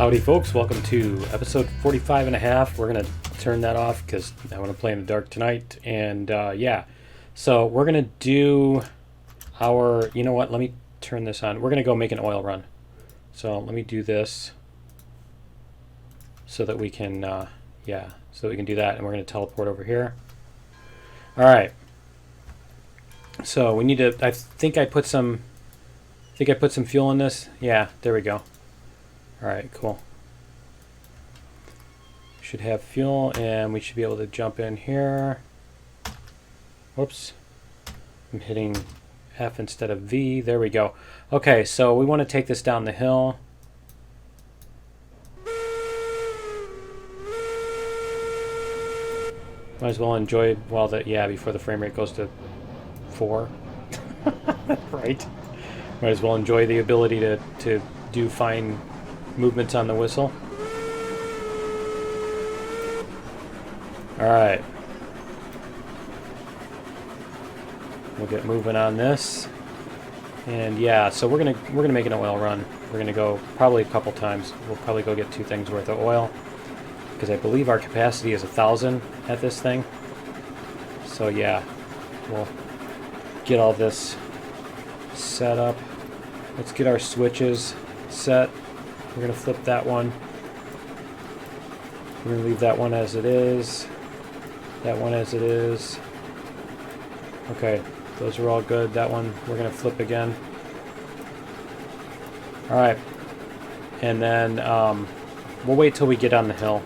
Howdy folks, welcome to episode 45 and a half. We're going to turn that off because I want to play in the dark tonight. And yeah, so we're going to do our, you know what, let me turn this on. We're going to go make an oil run. So let me do this so that we can, so we can do that. And we're going to teleport over here. All right. So we need to, I think I put some fuel in this. Yeah, there we go. All right, cool. Should have fuel, and we should be able to jump in here. Whoops. I'm hitting F instead of V. There we go. Okay, so we want to take this down the hill. Might as well enjoy while before the frame rate goes to 4. Right. Might as well enjoy the ability to do fine movements on the whistle. All right. We'll get moving on this. And yeah, so we're gonna make an oil run. We're gonna go probably a couple times. We'll probably go get 2 things worth of oil because I believe our capacity is 1,000 at this thing. So yeah, we'll get all this set up. Let's get our switches set. We're going to flip that one. We're going to leave that one as it is. That one as it is. Okay, those are all good. That one we're going to flip again. Alright. And then we'll wait till we get on the hill.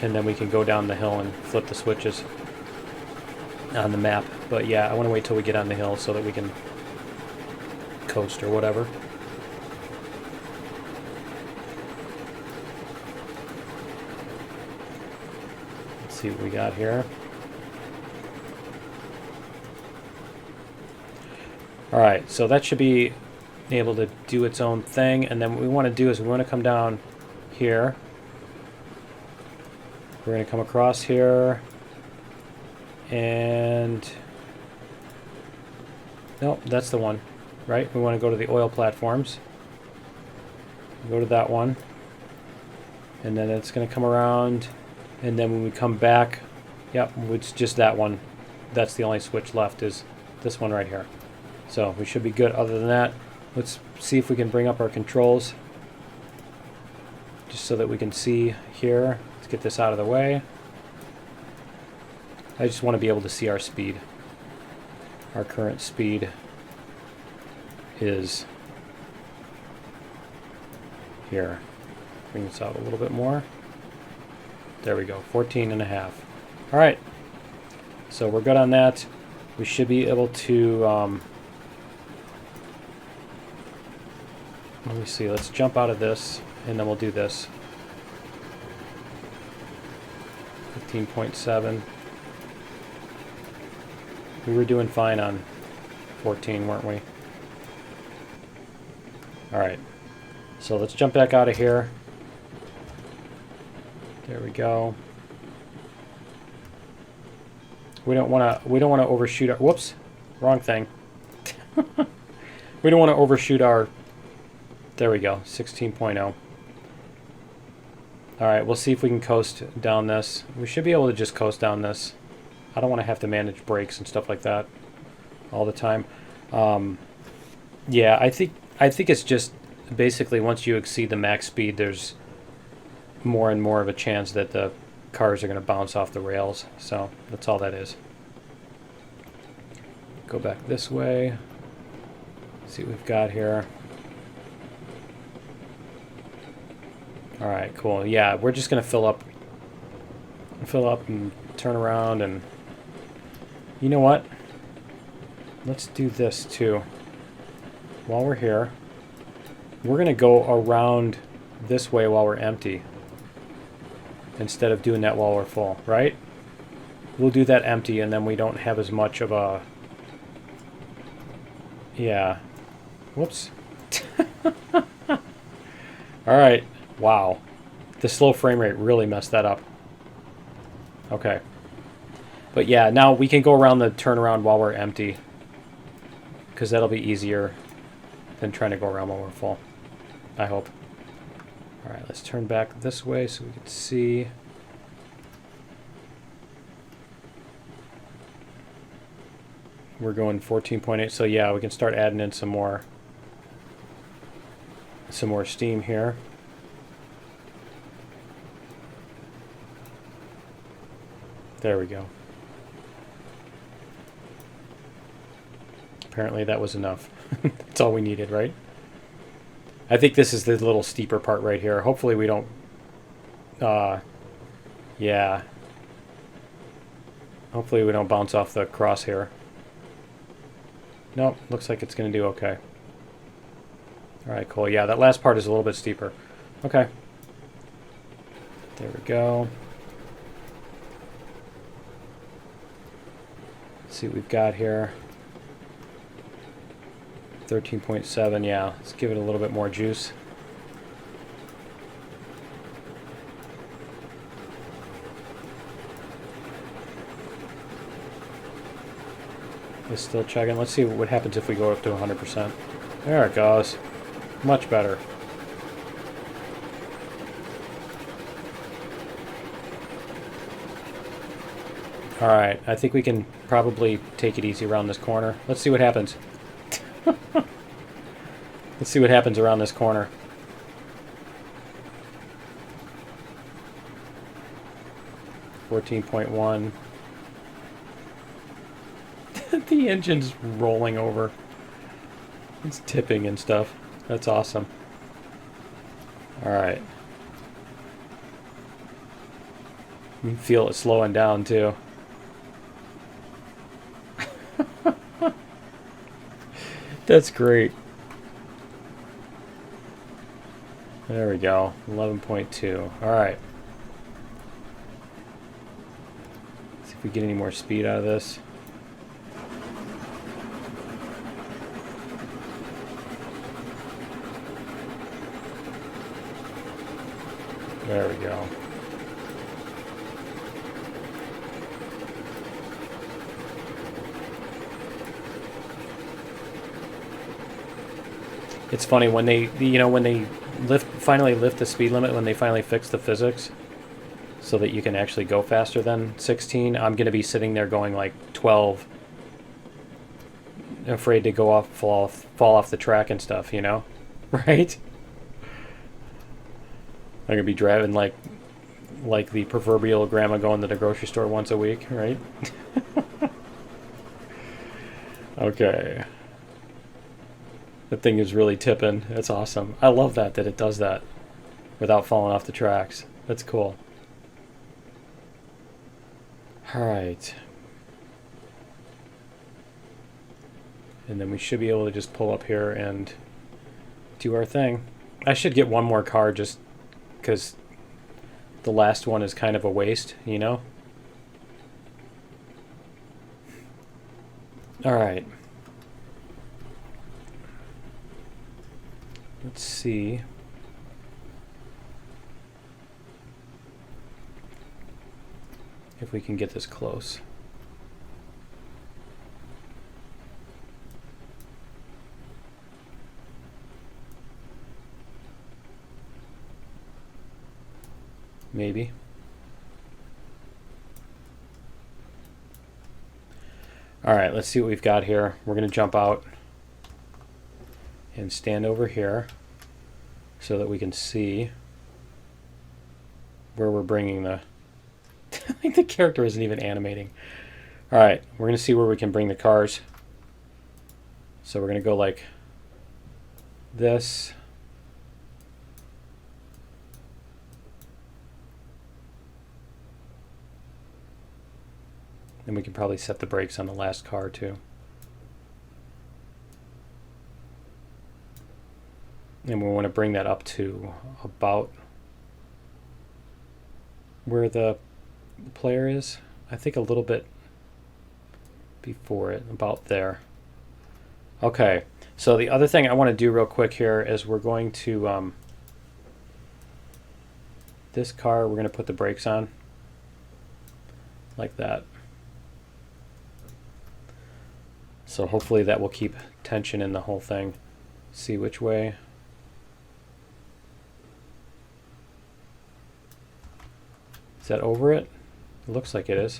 And then we can go down the hill and flip the switches on the map. But yeah, I want to wait till we get on the hill so that we can coast or whatever. See what we got here. Alright, so that should be able to do its own thing, and then what we want to do is we want to come down here. We're going to come across here, and nope, that's the one, right? We want to go to the oil platforms. Go to that one, and then it's going to come around. And then when we come back, yep, it's just that one. That's the only switch left is this one right here. So we should be good other than that. Let's see if we can bring up our controls just so that we can see here. Let's get this out of the way. I just want to be able to see our speed. Our current speed is here. Bring this out a little bit more. There we go, 14.5. All right, so we're good on that. We should be able to, let me see, let's jump out of this, and then we'll do this. 15.7. We were doing fine on 14, weren't we? All right, so let's jump back out of here. There we go. We don't want to overshoot our, whoops, wrong thing. We don't want to overshoot our, there we go, 16.0. All right, we'll see if we can coast down this. We should be able to just coast down this. I don't want to have to manage brakes and stuff like that all the time. Yeah, I think it's just basically once you exceed the max speed, there's more and more of a chance that the cars are going to bounce off the rails. So that's all that is. Go back this way. See what we've got here. All right, cool. Yeah, we're just going to fill up and turn around, and you know what? Let's do this too. While we're here, we're going to go around this way while we're empty, instead of doing that while we're full, right? We'll do that empty, and then we don't have as much of a, yeah. Whoops. All right. Wow. The slow frame rate really messed that up. Okay. But yeah, now we can go around the turnaround while we're empty, because that'll be easier than trying to go around when we're full. I hope. All right, let's turn back this way so we can see. We're going 14.8, so yeah, we can start adding in some more steam here. There we go. Apparently that was enough. That's all we needed, right? I think this is the little steeper part right here. Hopefully we don't... yeah. Hopefully we don't bounce off the crosshair. Nope, looks like it's going to do okay. Alright, cool. Yeah, that last part is a little bit steeper. Okay. There we go. Let's see what we've got here. 13.7, yeah. Let's give it a little bit more juice. It's still chugging. Let's see what happens if we go up to 100%. There it goes. Much better. Alright, I think we can probably take it easy around this corner. Let's see what happens. Let's see what happens around this corner. $14.1. The engine's rolling over. It's tipping and stuff. That's awesome. Alright. You can feel it slowing down too. That's great. There we go. 11.2. Alright. See if we get any more speed out of this. There we go. It's funny when they, when they finally lift the speed limit, when they finally fix the physics so that you can actually go faster than 16, I'm going to be sitting there going like 12, afraid to go off, fall off the track and stuff, right? I'm going to be driving like the proverbial grandma going to the grocery store once a week, right? Okay. That thing is really tipping. That's awesome. I love that it does that without falling off the tracks. That's cool. Alright. And then we should be able to just pull up here and do our thing. I should get one more car just because the last one is kind of a waste, Alright. Let's see. If we can get this close. Maybe. Alright, let's see what we've got here. We're going to jump out and stand over here so that we can see where we're bringing the... I think the character isn't even animating. Alright, we're going to see where we can bring the cars. So we're going to go like this. Then we can probably set the brakes on the last car too. And we want to bring that up to about where the player is. I think a little bit before it, about there. Okay, so the other thing I want to do real quick here is we're going to, this car, we're going to put the brakes on like that. So hopefully that will keep tension in the whole thing. See which way. Is that over it? It looks like it is.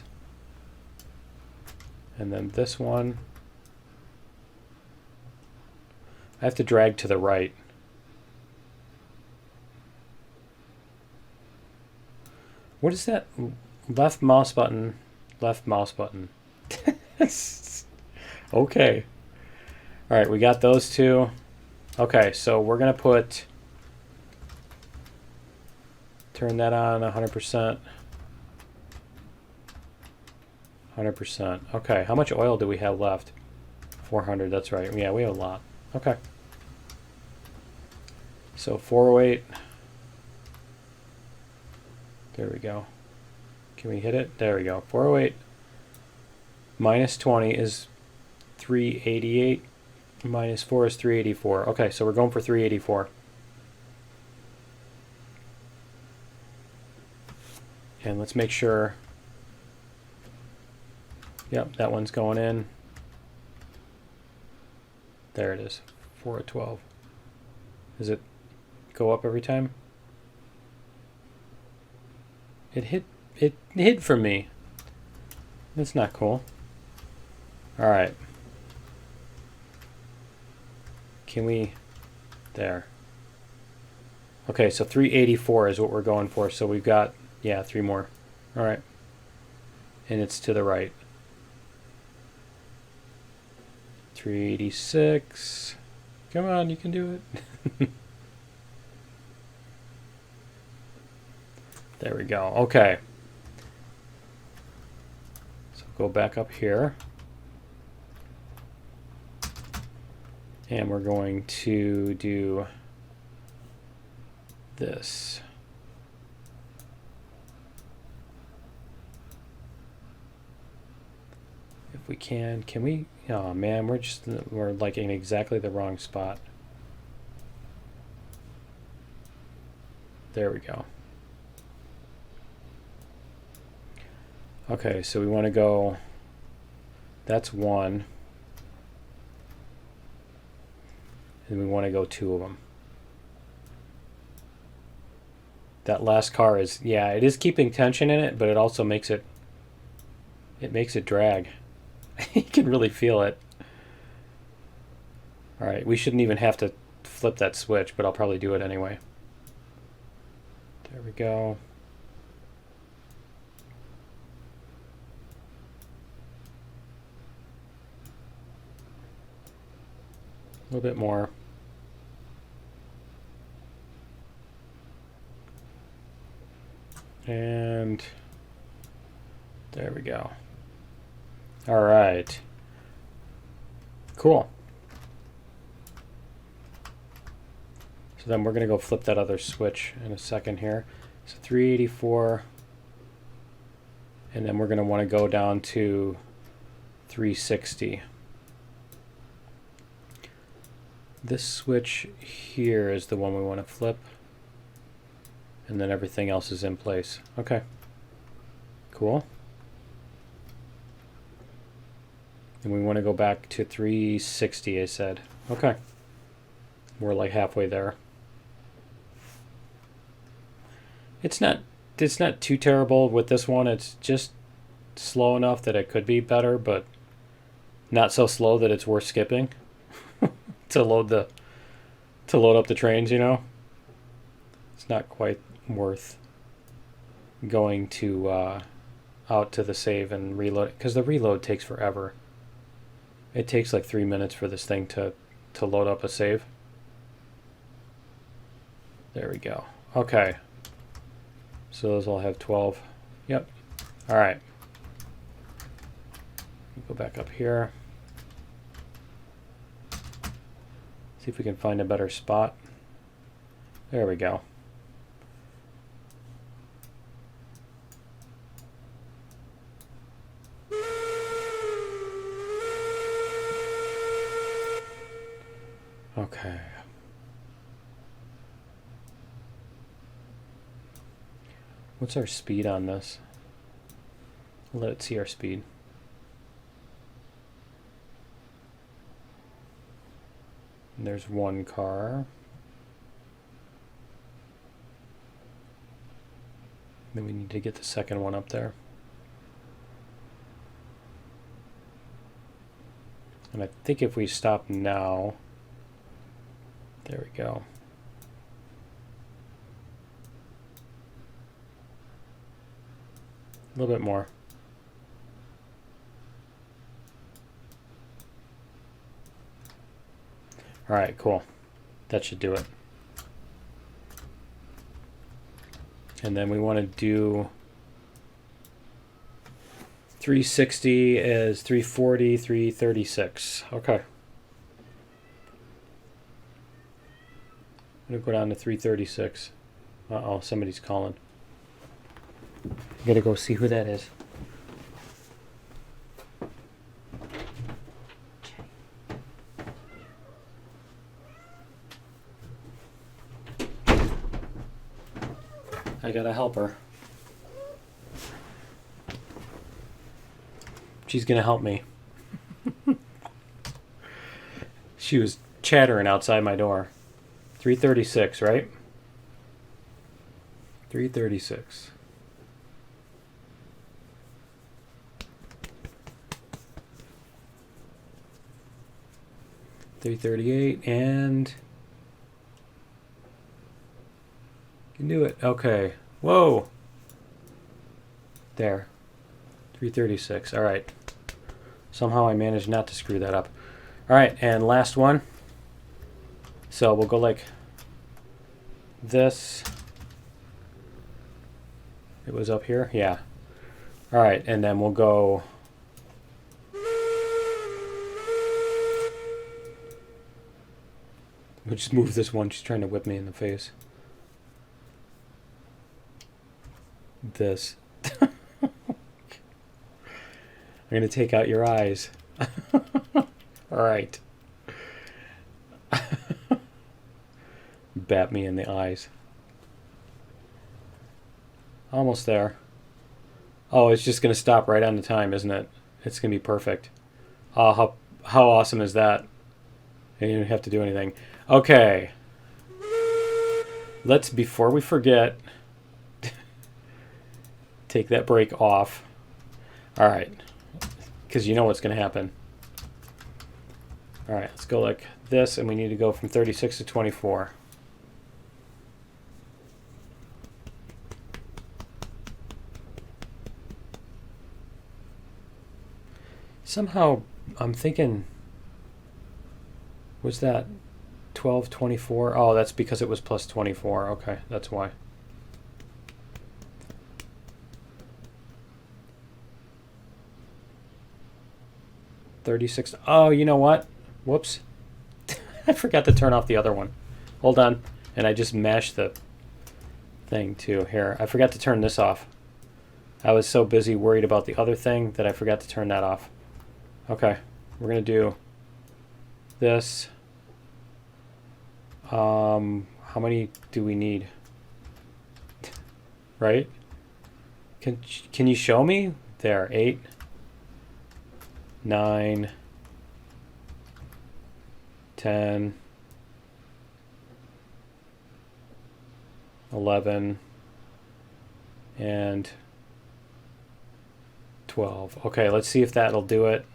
And then this one, I have to drag to the right. What is that? Left mouse button, left mouse button. Okay. All right, we got those two. Okay, so we're going to turn that on 100%. 100%. Okay, how much oil do we have left? 400, that's right. Yeah, we have a lot. Okay. So 408. There we go. Can we hit it? There we go. 408 minus 20 is 388. Minus 4 is 384. Okay, so we're going for 384. And let's make sure. Yep, that one's going in. There it is. 4 at 12. Does it go up every time? It hit for me. That's not cool. All right. Can we? There. Okay, so 384 is what we're going for. So we've got, yeah, 3 more. All right. And it's to the right. 386. Come on, you can do it. There we go. Okay. So go back up here. And we're going to do this. If we can we? Oh man, we're like in exactly the wrong spot. There we go. Okay, so we want to go, that's 1. And we want to go 2 of them. That last car is, yeah, it is keeping tension in it, but it also makes it drag. You can really feel it. All right, we shouldn't even have to flip that switch, but I'll probably do it anyway. There we go. A little bit more. And there we go. All right. Cool. So then we're going to go flip that other switch in a second here. So 384. And then we're going to want to go down to 360. This switch here is the one we want to flip. And then everything else is in place. Okay. Cool. And we want to go back to 360, I said. Okay. We're like halfway there. It's not too terrible with this one. It's just slow enough that it could be better, but not so slow that it's worth skipping to load up the trains, you know. It's not quite worth going to out to the save and reload, because the reload takes forever. It takes like 3 minutes for this thing to load up a save. There we go. Okay. So those all have 12. Yep. All right. Go back up here. See if we can find a better spot. There we go. Okay. What's our speed on this? Let's see our speed. And there's one car. Then we need to get the second one up there. And I think if we stop now, there we go. A little bit more. All right, cool. That should do it. And then we want to do 360 is 340, 336. Okay. I'm going to go down to 336. Uh-oh, somebody's calling. I gotta go see who that is. I gotta help her. She's gonna help me. She was chattering outside my door. 336, right? 336. $338 and can do it. Okay. Whoa. There. 336. All right. Somehow I managed not to screw that up. All right, and last one. So we'll go like this. It was up here? Yeah. All right, and then we'll go we'll just move this one. She's trying to whip me in the face. This. I'm going to take out your eyes. All right. Bat me in the eyes. Almost there. Oh, it's just going to stop right on the time, isn't it? It's going to be perfect. Oh, how awesome is that? You don't have to do anything. Okay. Let's, before we forget, take that break off. All right. Because you know what's going to happen. All right, let's go like this, and we need to go from 36 to 24. Somehow, I'm thinking, was that 1224? Oh, that's because it was plus 24. Okay, that's why. $36. Oh, you know what? Whoops. I forgot to turn off the other one. Hold on. And I just mashed the thing too. Here. I forgot to turn this off. I was so busy worried about the other thing that I forgot to turn that off. Okay. We're going to do this. How many do we need? Right? Can you show me? There. 8. 9, 10, 11, and 12. Okay, let's see if that'll do it.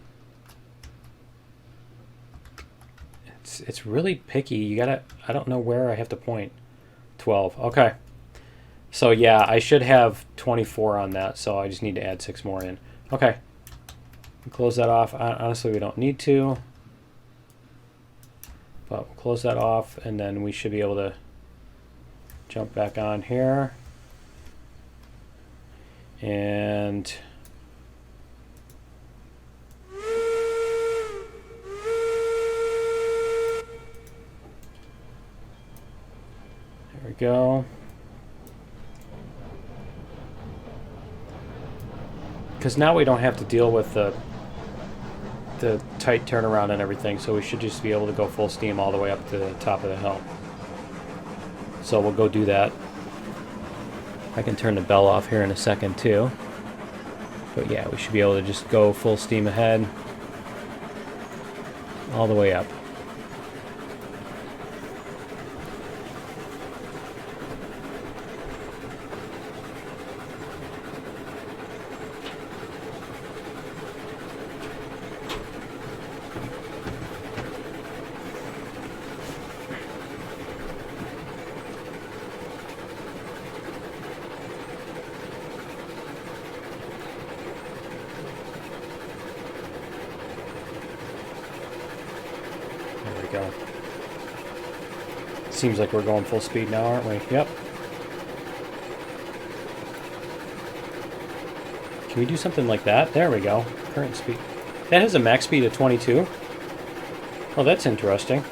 It's really picky. You gotta, I don't know where I have to point. 12. Okay. So yeah, I should have 24 on that, so I just need to add 6 more in. Okay. Close that off. Honestly, we don't need to, but we'll close that off, and then we should be able to jump back on here. And there we go. Because now we don't have to deal with the tight turnaround and everything, so we should just be able to go full steam all the way up to the top of the hill. So we'll go do that. I can turn the bell off here in a second too. But yeah, we should be able to just go full steam ahead all the way up. go. Seems like we're going full speed now, aren't we? Yep. Can we do something like that? There we go. Current speed. That has a max speed of 22. Oh, that's interesting.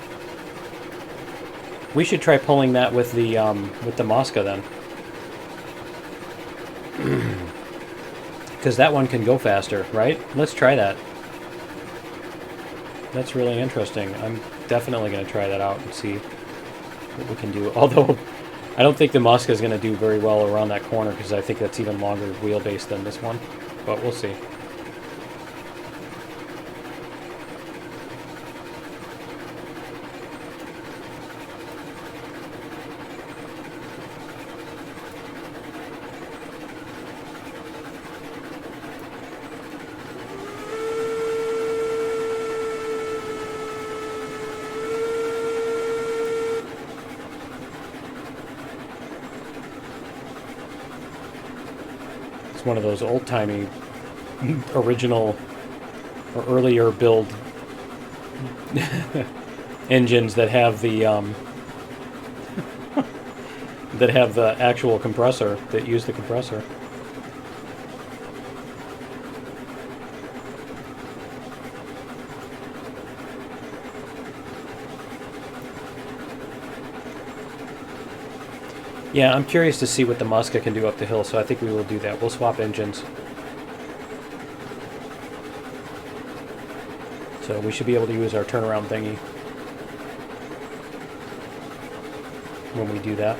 We should try pulling that with the Mosca then. Because that one can go faster, right? Let's try that. That's really interesting. I'm definitely going to try that out and see what we can do. Although, I don't think the Mosca is going to do very well around that corner because I think that's even longer wheelbase than this one. But we'll see. It's one of those old-timey, original, or earlier build engines that have the that have the actual compressor, that use the compressor. Yeah, I'm curious to see what the Mosca can do up the hill, so I think we will do that. We'll swap engines. So we should be able to use our turnaround thingy when we do that.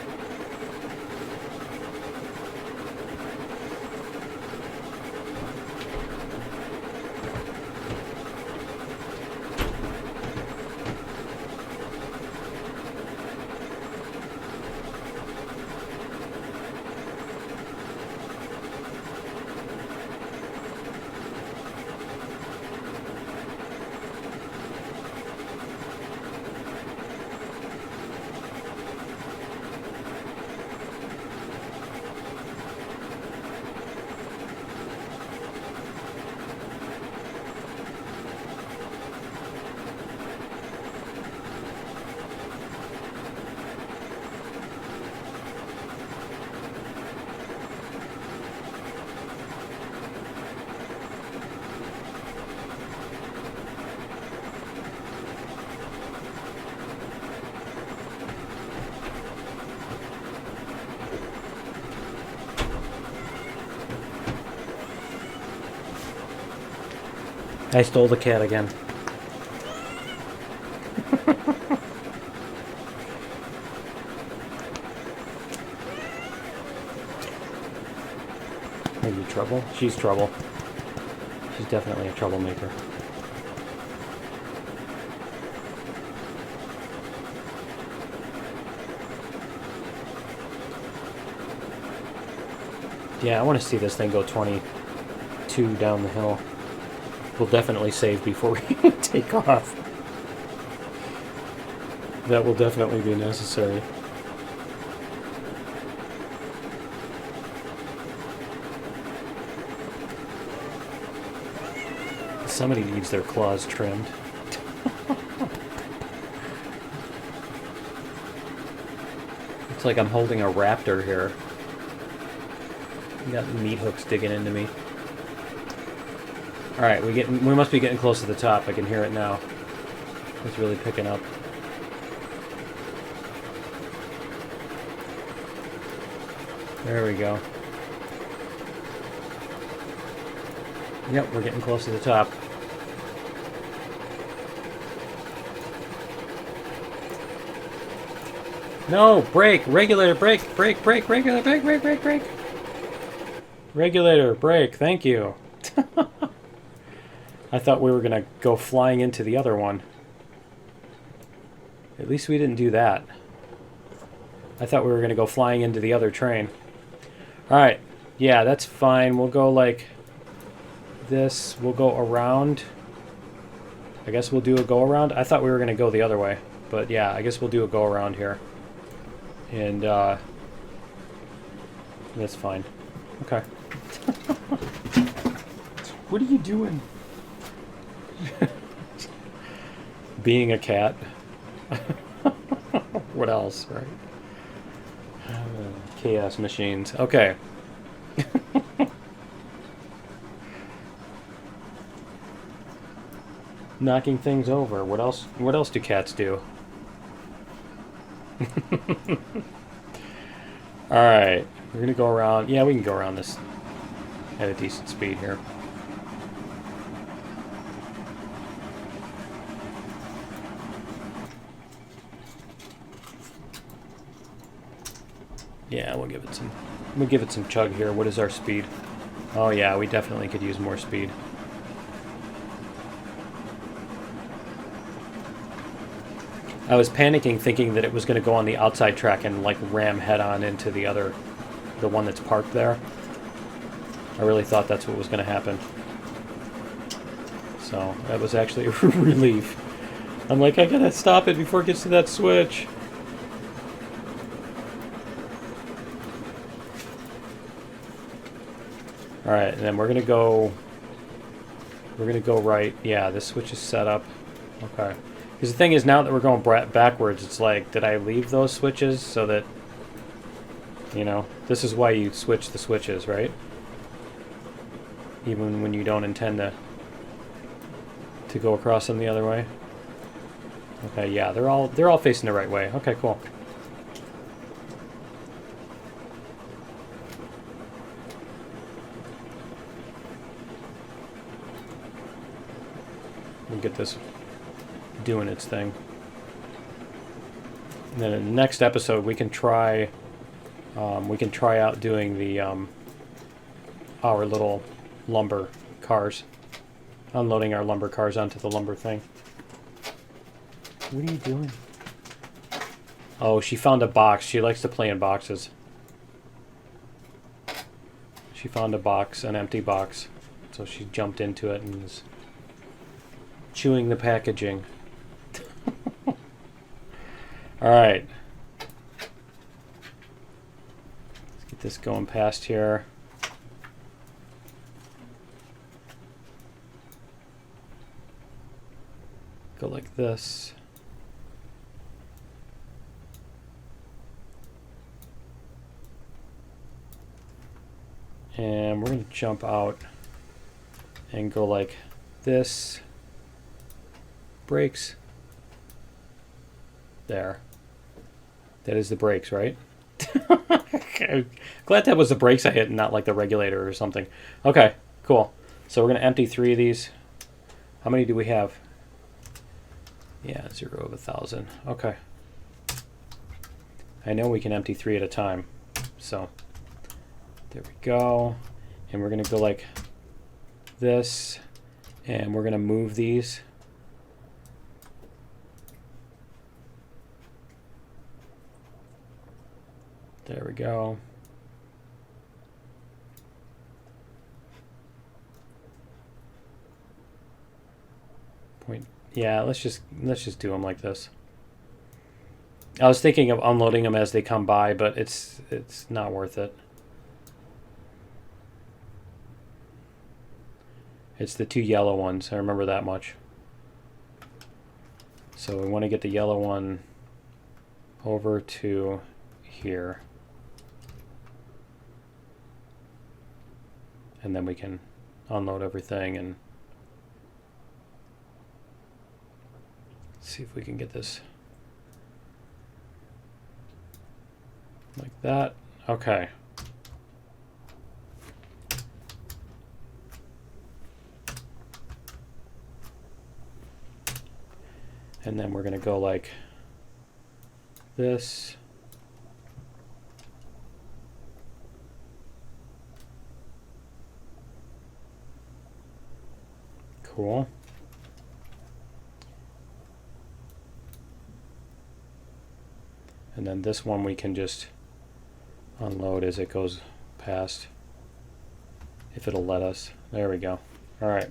I stole the cat again. Are you trouble? She's trouble. She's definitely a troublemaker. Yeah, I want to see this thing go 22 down the hill. We'll definitely save before we take off. That will definitely be necessary. Somebody needs their claws trimmed. Looks like I'm holding a raptor here. Got meat hooks digging into me. Alright, we must be getting close to the top. I can hear it now. It's really picking up. There we go. Yep, we're getting close to the top. No! Brake! Regulator! Brake! Brake! Brake! Regulator! Brake! Brake! Brake! Brake! Regulator! Brake! Thank you! I thought we were going to go flying into the other one. At least we didn't do that. I thought we were going to go flying into the other train. Alright. Yeah, that's fine. We'll go like this. We'll go around. I guess we'll do a go around. I thought we were going to go the other way. But yeah, I guess we'll do a go around here. And that's fine. Okay. What are you doing? Being a cat. what else, right? Chaos machines. Okay. Knocking things over. What else? What else do cats do? All right, we're gonna go around. Yeah, we can go around this at a decent speed here. Yeah, we'll give it some. We'll give it some chug here. What is our speed? Oh yeah, we definitely could use more speed. I was panicking, thinking that it was going to go on the outside track and like ram head on into the one that's parked there. I really thought that's what was going to happen. So that was actually a relief. I'm like, I gotta stop it before it gets to that switch. All right, and then we're gonna go right. Yeah, this switch is set up. Okay. Because the thing is, now that we're going backwards, it's like, did I leave those switches so that, you know, this is why you switch the switches, right? Even when you don't intend to go across them the other way. Okay, yeah, they're all facing the right way. Okay, cool. We'll get this doing its thing. And then in the next episode, we can try out doing the our little lumber cars, unloading our lumber cars onto the lumber thing. What are you doing? Oh, she found a box. She likes to play in boxes. She found a box, an empty box, so she jumped into it and is chewing the packaging. All right. Let's get this going past here. Go like this. And we're going to jump out and go like this. Brakes. There. That is the brakes, right? Glad that was the brakes I hit and not like the regulator or something. Okay, cool. So we're going to empty 3 of these. How many do we have? Yeah, 0 of 1,000. Okay. I know we can empty 3 at a time. So there we go. And we're going to go like this. And we're going to move these. There we go. Point. Yeah, let's just do them like this. I was thinking of unloading them as they come by, but it's not worth it. It's the 2 yellow ones. I remember that much. So we want to get the yellow one over to here. And then we can unload everything and see if we can get this like that. Okay. And then we're going to go like this. Cool. And then this one we can just unload as it goes past, if it'll let us. There we go. All right.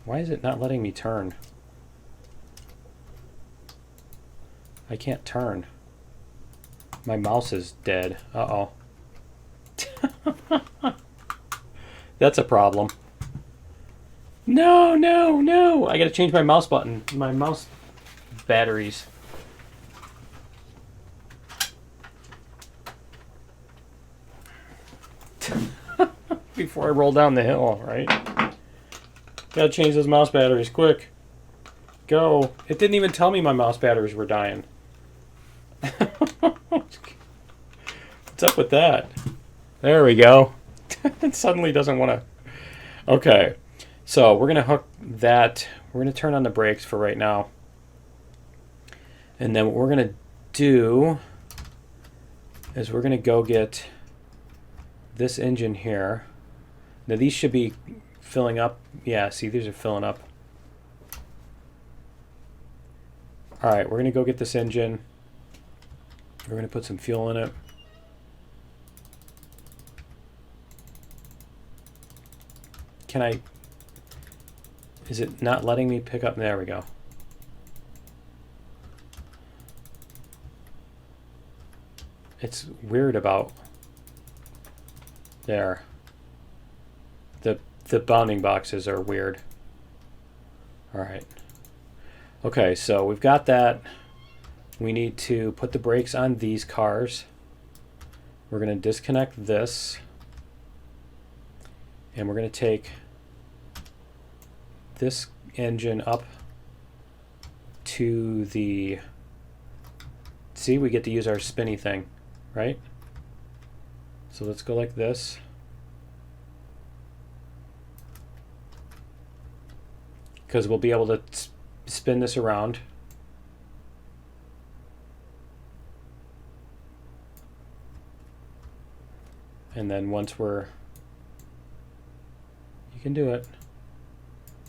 Why is it not letting me turn? I can't turn. My mouse is dead. Uh-oh. That's a problem. No, no, no. I gotta change my mouse button. My mouse batteries. Before I roll down the hill, right? Gotta change those mouse batteries, quick. Go. It didn't even tell me my mouse batteries were dying. What's up with that? There we go. It suddenly doesn't want to... Okay. So we're going to hook that. We're going to turn on the brakes for right now. And then what we're going to do is we're going to go get this engine here. Now these should be filling up. Yeah, see, these are filling up. All right, we're going to go get this engine. We're going to put some fuel in it. Can I... Is it not letting me pick up? There we go. It's weird about... There. The bounding boxes are weird. All right. Okay, so we've got that. We need to put the brakes on these cars. We're going to disconnect this. And we're going to take this engine up to the... See, we get to use our spinny thing, right? So let's go like this. Because we'll be able to spin this around. And then once we're... You can do it.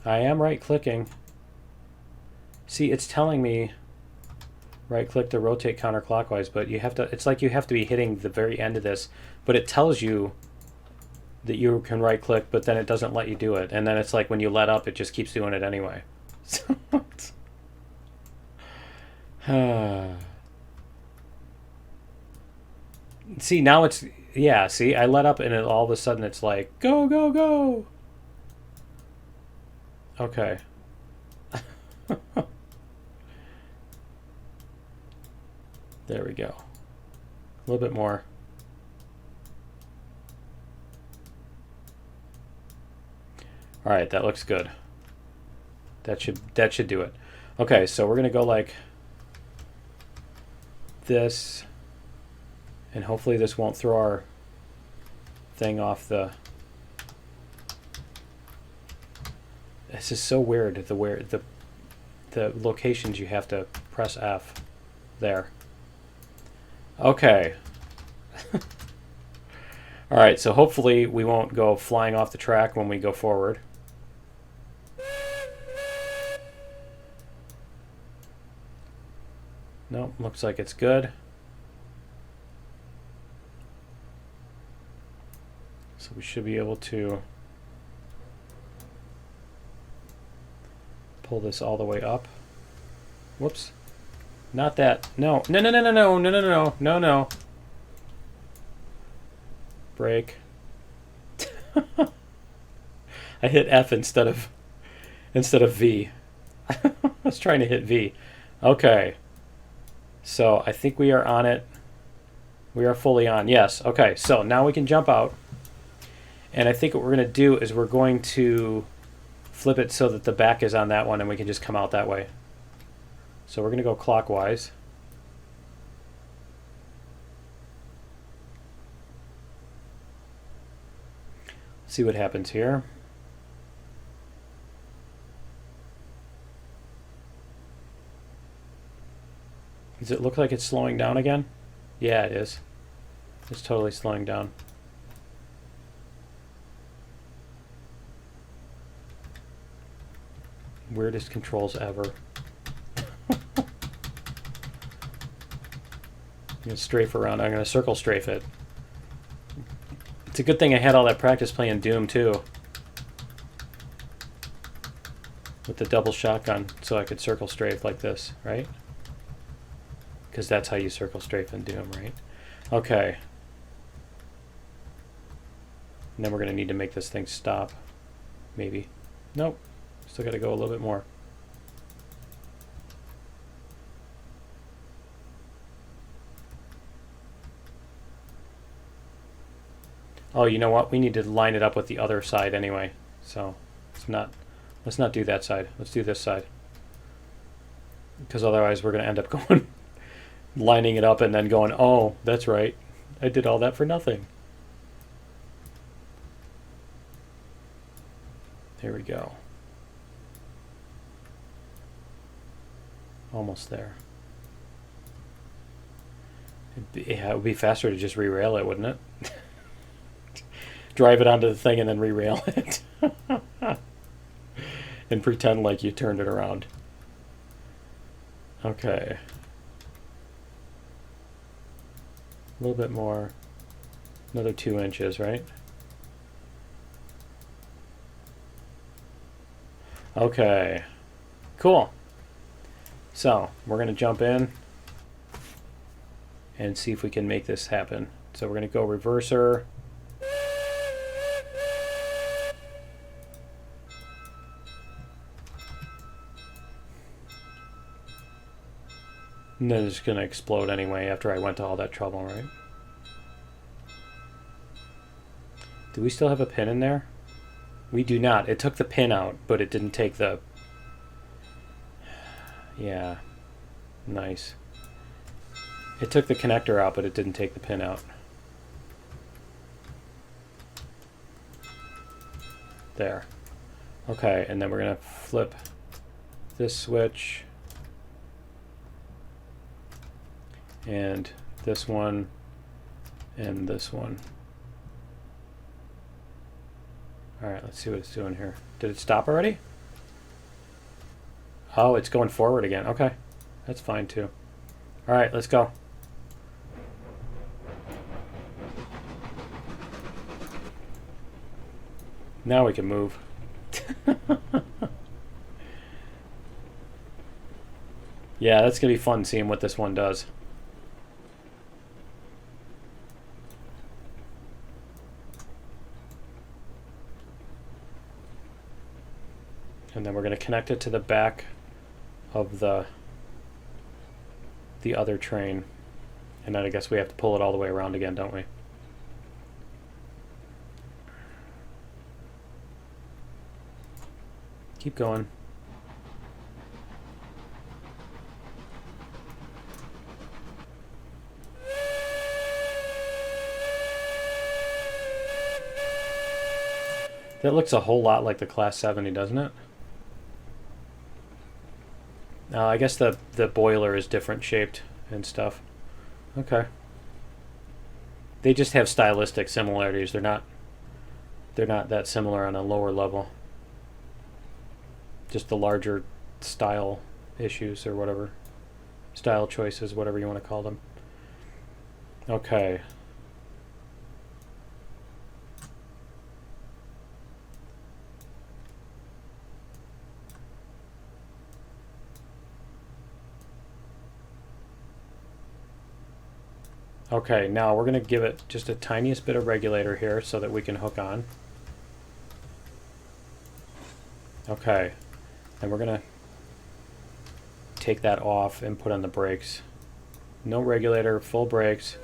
I am right-clicking. See, it's telling me right-click to rotate counterclockwise, but you have to... It's like you have to be hitting the very end of this, but it tells you that you can right-click, but then it doesn't let you do it. And then it's like when you let up, it just keeps doing it anyway. See, now it's... Yeah, see, I let up and it, all of a sudden it's like, go, go, go. Okay. There we go. A little bit more. All right, that looks good. That should do it. Okay, so we're gonna go like this, and hopefully this won't throw our thing off the... This is so weird, the locations you have to press F. There. Okay. All right, so hopefully we won't go flying off the track when we go forward. Nope, looks like it's good. So we should be able to pull this all the way up. Whoops. Not that. No. No, no, no, no, no, no, no, no, no, no. Brake. I hit F instead of V. I was trying to hit V. Okay. So I think we are on it. We are fully on. Yes. Okay. So now we can jump out. And I think what we're going to do is we're going to flip it so that the back is on that one and we can just come out that way. So we're going to go clockwise. See what happens here. Does it look like it's slowing down again? Yeah, it is. It's totally slowing down. Weirdest controls ever. I'm going to strafe around. I'm going to circle strafe it. It's a good thing I had all that practice playing Doom too. With the double shotgun, so I could circle strafe like this, right? Because that's how you circle strafe in Doom, right? Okay. And then we're going to need to make this thing stop. Maybe. Nope. Still got to go a little bit more. Oh, you know what? We need to line it up with the other side anyway. So let's not do that side. Let's do this side. Because otherwise we're going to end up going, lining it up and then going, oh, that's right. I did all that for nothing. Here we go. Almost there. It would be faster to just re-rail it, wouldn't it? Drive it onto the thing and then re-rail it. And pretend like you turned it around. Okay. A little bit more. Another 2 inches, right? Okay. Cool. So, we're going to jump in and see if we can make this happen. So we're going to go reverser. And then it's going to explode anyway after I went to all that trouble, right? Do we still have a pin in there? We do not. It took the pin out, but it didn't take the... Yeah. Nice. It took the connector out, but it didn't take the pin out. There. Okay, and then we're going to flip this switch. And this one. And this one. Alright, let's see what it's doing here. Did it stop already? Oh, it's going forward again. Okay. That's fine too. Alright, let's go. Now we can move. Yeah, that's going to be fun seeing what this one does. And then we're going to connect it to the back of the other train. And then I guess we have to pull it all the way around again, don't we? Keep going. That looks a whole lot like the Class 70, doesn't it? I guess the boiler is different shaped and stuff. Okay. They just have stylistic similarities. They're not that similar on a lower level. Just the larger style issues or whatever. Style choices, whatever you want to call them. Okay. Okay, now we're going to give it just a tiniest bit of regulator here so that we can hook on. Okay, and we're going to take that off and put on the brakes. No regulator, full brakes.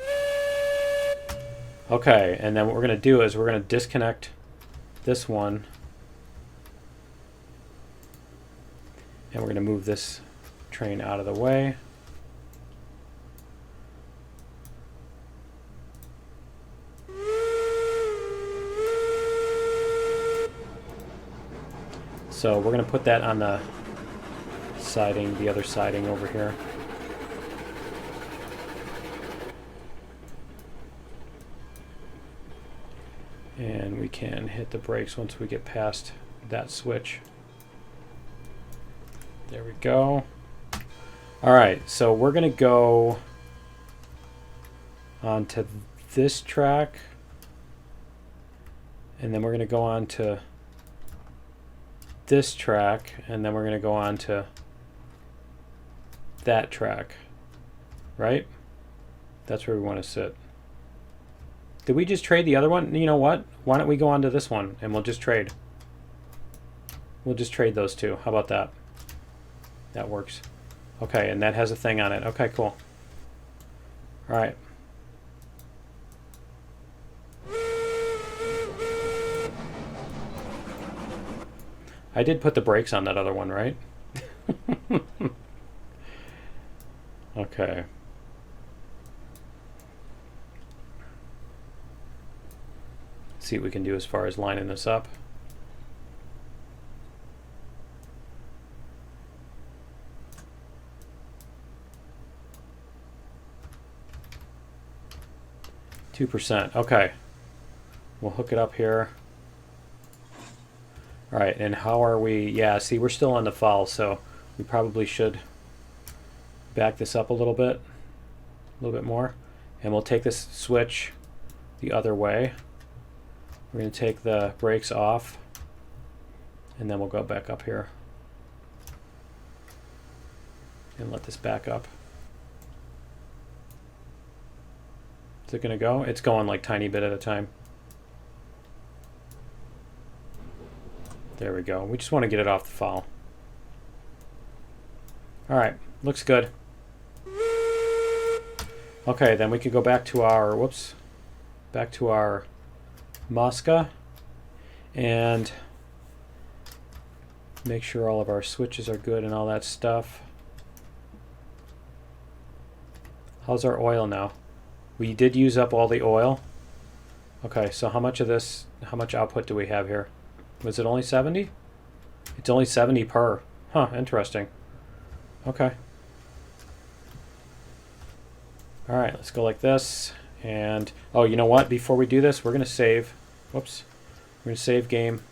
Okay, and then what we're going to do is we're going to disconnect this one. And we're going to move this train out of the way. So we're going to put that on the siding, the other siding over here. And we can hit the brakes once we get past that switch. There we go. All right, so we're going to go onto this track. And then we're going to go on to this track, and then we're going to go on to that track, right? That's where we want to sit. Did we just trade the other one? You know what? Why don't we go on to this one and we'll just trade? We'll just trade those two. How about that? That works. Okay, and that has a thing on it. Okay, cool. All right. I did put the brakes on that other one, right? Okay. See what we can do as far as lining this up. %. Okay. We'll hook it up here. All right, and how are we? Yeah, see, we're still on the foul, so we probably should back this up a little bit more. And we'll take this switch the other way. We're going to take the brakes off, and then we'll go back up here and let this back up. Is it going to go? It's going like tiny bit at a time. There we go. We just want to get it off the foul. All right, looks good. Okay, then we could go back to our, whoops, back to our Mosca and make sure all of our switches are good and all that stuff. How's our oil now? We did use up all the oil. Okay, so how much of this, how much output do we have here? Was it only 70? It's only 70 per. Huh, interesting. Okay. All right, let's go like this. And, oh, you know what? Before we do this, we're going to save. Whoops. We're going to save game.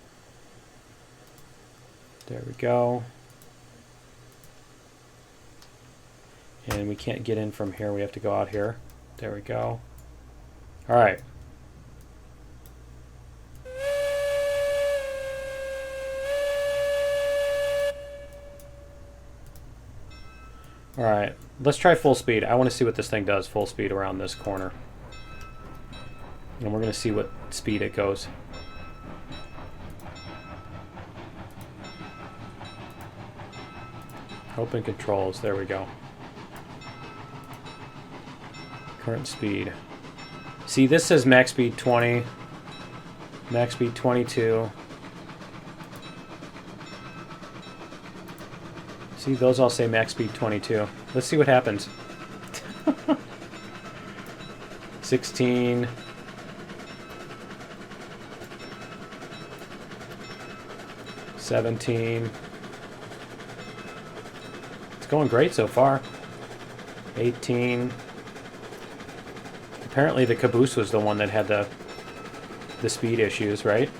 There we go. And we can't get in from here. We have to go out here. There we go. All right. All right, let's try full speed. I want to see what this thing does full speed around this corner. And we're going to see what speed it goes. Open controls, there we go. Current speed. See, this says max speed 20, max speed 22. See, those all say max speed 22. Let's see what happens. 16. $17. It's going great so far. 18. Apparently the Caboose was the one that had the speed issues, right?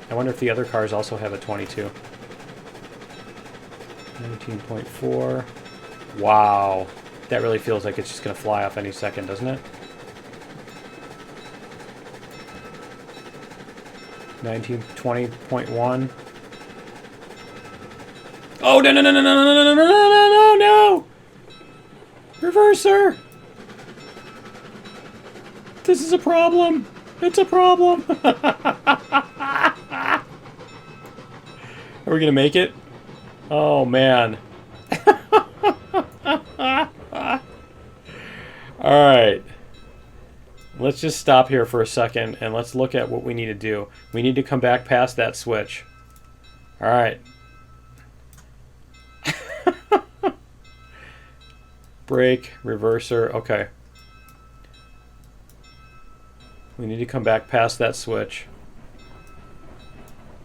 I wonder if the other cars also have a 22. 19.4. Wow. That really feels like it's just going to fly off any second, doesn't it? 20.1. Oh, no, no, no, no, no, no, no, no, no, no, no, no! Reverser! This is a problem. It's a problem. Are we going to make it? Oh, man. Alright. Let's just stop here for a second and let's look at what we need to do. We need to come back past that switch. Alright. Brake, reverser, okay. We need to come back past that switch.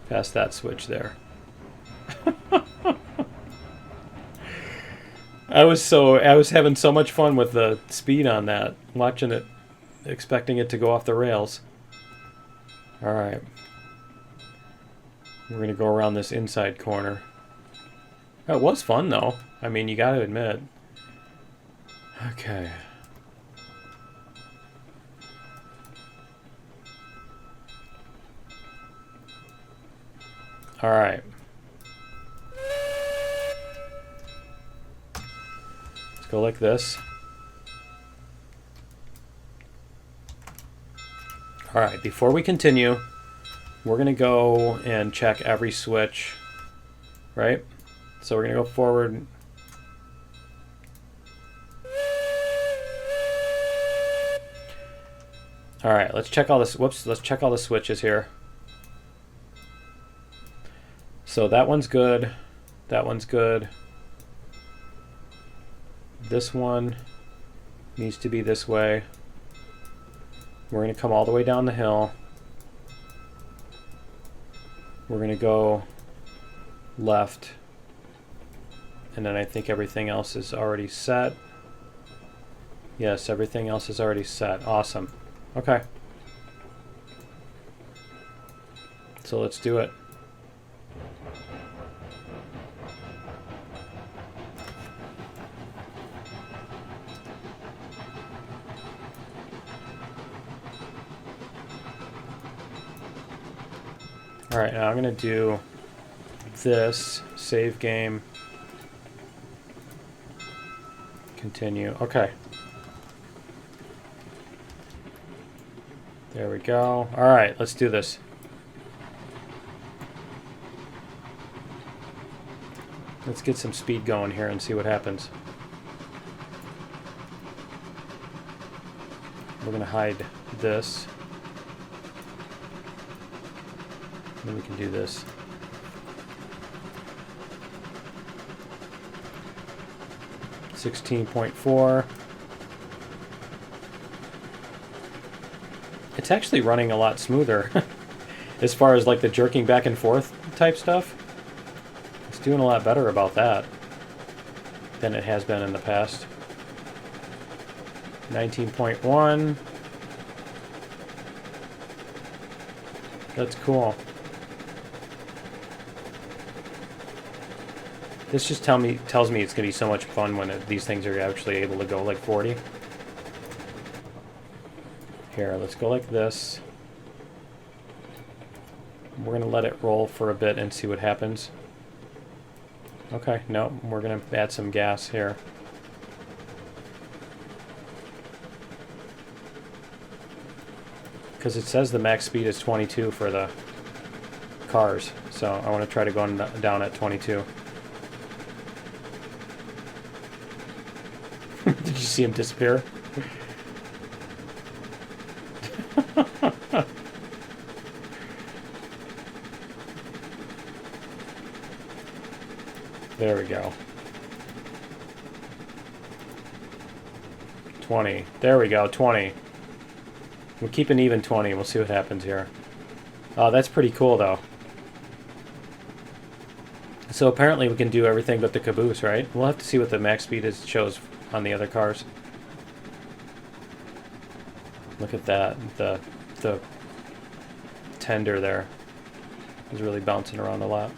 Past that switch there. I was having so much fun with the speed on that, watching it, expecting it to go off the rails. All right. We're going to go around this inside corner. Oh, it was fun though. I mean, you got to admit. Okay. All right. Let's go like this. All right, before we continue, we're going to go and check every switch right? So we're going to go forward. All right, let's check all this. Whoops, let's check all the switches here. So that one's good. That one's good. This one needs to be this way. We're going to come all the way down the hill. We're going to go left. And then I think everything else is already set. Yes, everything else is already set. Awesome. Okay. So let's do it. All right, now I'm going to do this, save game, continue. Okay. There we go. All right, let's do this. Let's get some speed going here and see what happens. We're going to hide this. Then we can do this. $16.4. It's actually running a lot smoother as far as like the jerking back and forth type stuff. It's doing a lot better about that than it has been in the past. 19.1. That's cool. This just tells me it's going to be so much fun when these things are actually able to go like 40. Here, let's go like this. We're going to let it roll for a bit and see what happens. Okay, no, we're going to add some gas here. Because it says the max speed is 22 for the cars, so I want to try to go down at 22. Did you see him disappear? There we go. 20. There we go, 20. We'll keep an even 20. We'll see what happens here. Oh, that's pretty cool, though. So apparently we can do everything but the caboose, right? We'll have to see what the max speed is shows on the other cars. Look at that. The tender there is really bouncing around a lot.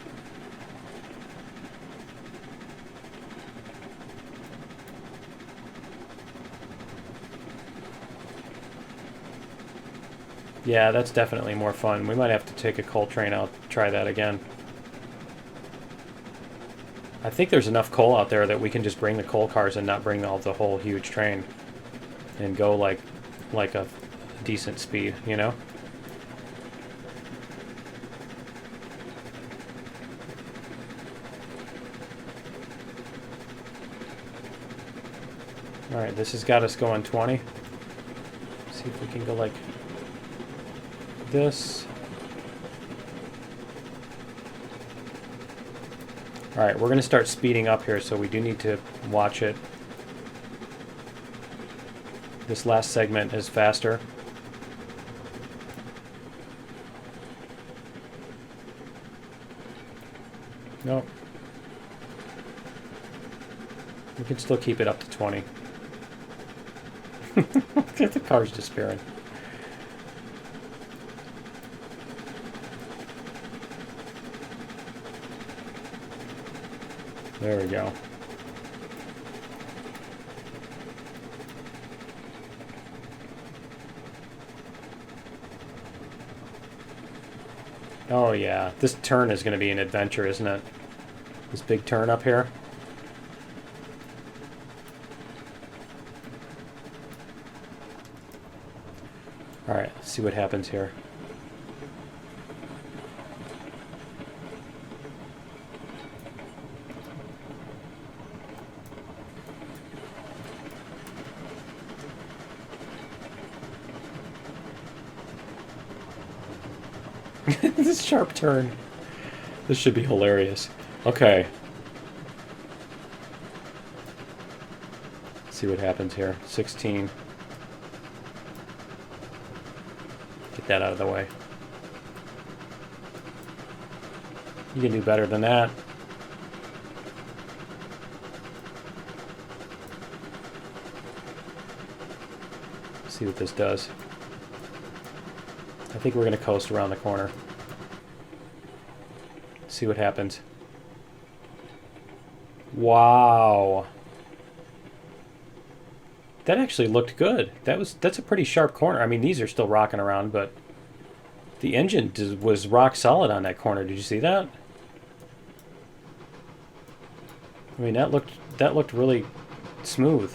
Yeah, that's definitely more fun. We might have to take a coal train out, try that again. I think there's enough coal out there that we can just bring the coal cars and not bring the whole huge train and go like a decent speed, you know? Alright, this has got us going 20. See if we can go like this. Alright, we're going to start speeding up here, so we do need to watch it. This last segment is faster. Nope. We can still keep it up to 20. The car's disappearing. There we go. Oh yeah, this turn is going to be an adventure, isn't it? This big turn up here. Alright, let's see what happens here. This sharp turn. This should be hilarious. Okay. Let's see what happens here. 16. Get that out of the way. You can do better than that. See what this does. I think we're going to coast around the corner. See what happens. Wow. That actually looked good. That's a pretty sharp corner. I mean, these are still rocking around, but the engine was rock solid on that corner. Did you see that? I mean, that looked really smooth.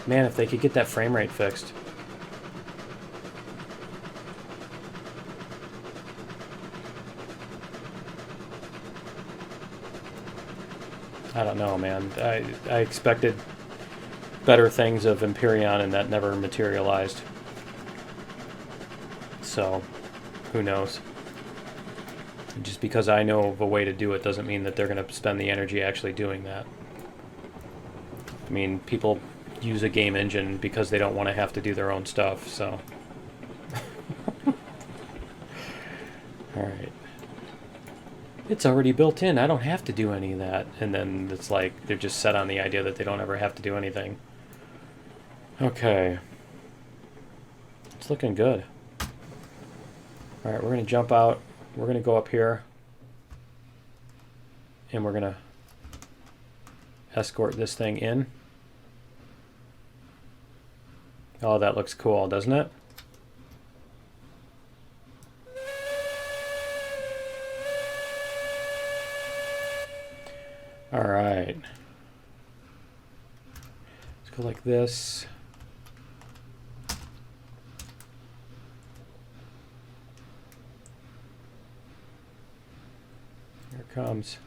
Man, if they could get that frame rate fixed. I don't know, man. I expected better things of Empyrean, and that never materialized. So, who knows? Just because I know of a way to do it doesn't mean that they're going to spend the energy actually doing that. I mean, people use a game engine because they don't want to have to do their own stuff, so. Alright. It's already built in, I don't have to do any of that. And then it's like, they're just set on the idea that they don't ever have to do anything. Okay. It's looking good. Alright, we're going to jump out. We're going to go up here. And we're going to escort this thing in. Oh, that looks cool, doesn't it? All right. Let's go like this. Here it comes.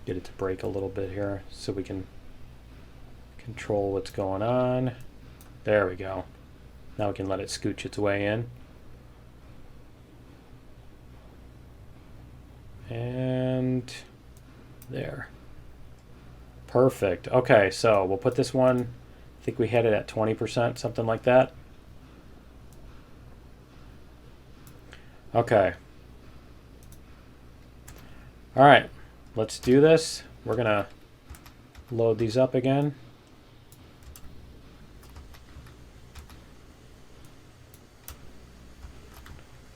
Get it to brake a little bit here so we can control what's going on. There we go. Now we can let it scooch its way in. And there. Perfect. Okay, so we'll put this one, I think we had it at 20%, something like that. Okay. All right. Let's do this. We're going to load these up again.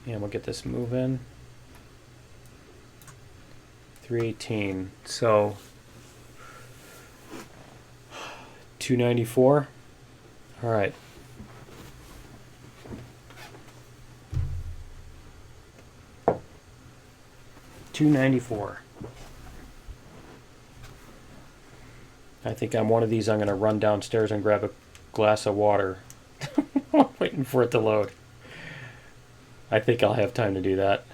And we'll get this moving. 318. So 294. All right. $294. I think on one of these I'm going to run downstairs and grab a glass of water. Waiting for it to load. I think I'll have time to do that.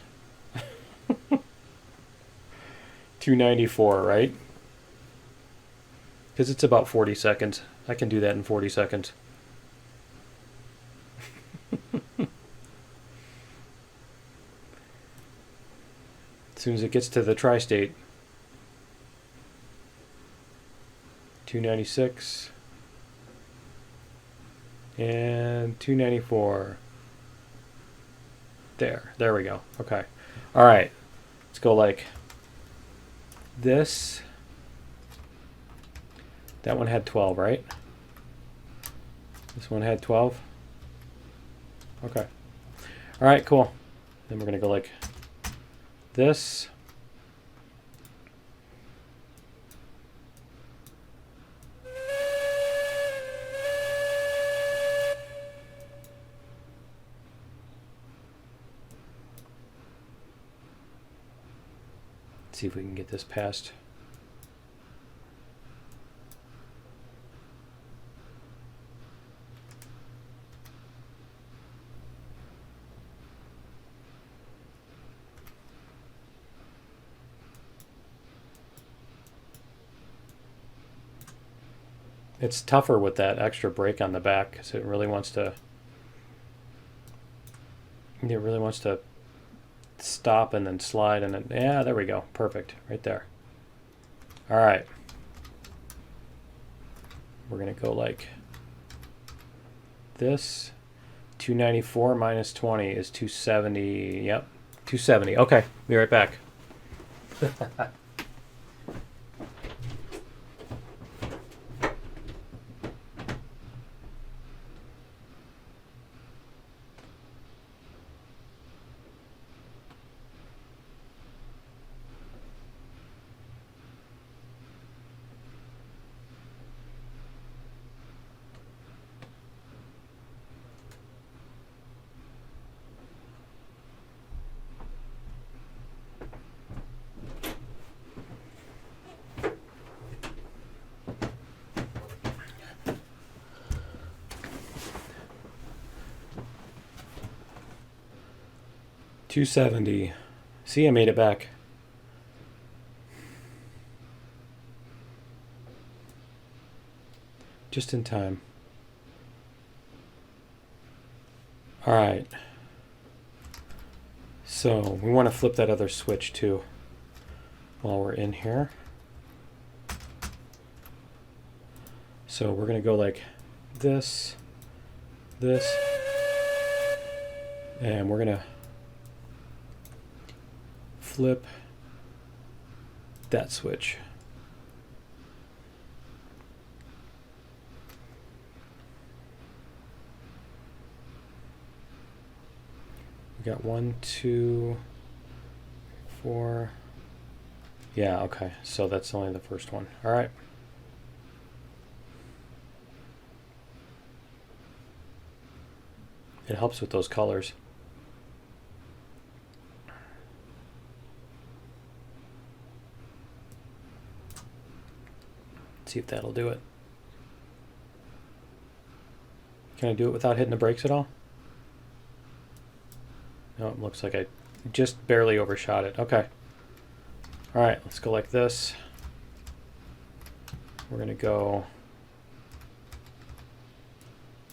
294, right? Because it's about 40 seconds. I can do that in 40 seconds. As soon as it gets to the tri-state. 296 and 294. There we go. Okay. All right. Let's go like this. That one had 12, right? This one had 12. Okay. All right, cool. Then we're going to go like this. See if we can get this past. It's tougher with that extra brake on the back because it really wants to stop and then slide and then, yeah, there we go. Perfect. Right there. All right. We're going to go like this. 294 minus 20 is 270. Yep. 270. Okay. Be right back. 270. See, I made it back. Just in time. All right. So we want to flip that other switch too while we're in here. So we're going to go like this, this, and we're going to flip that switch. We got 1, 2, 4. Yeah, okay. So that's only the first one. All right. It helps with those colors. See if that'll do it. Can I do it without hitting the brakes at all? No, it looks like I just barely overshot it. Okay. All right, let's go like this. We're going to go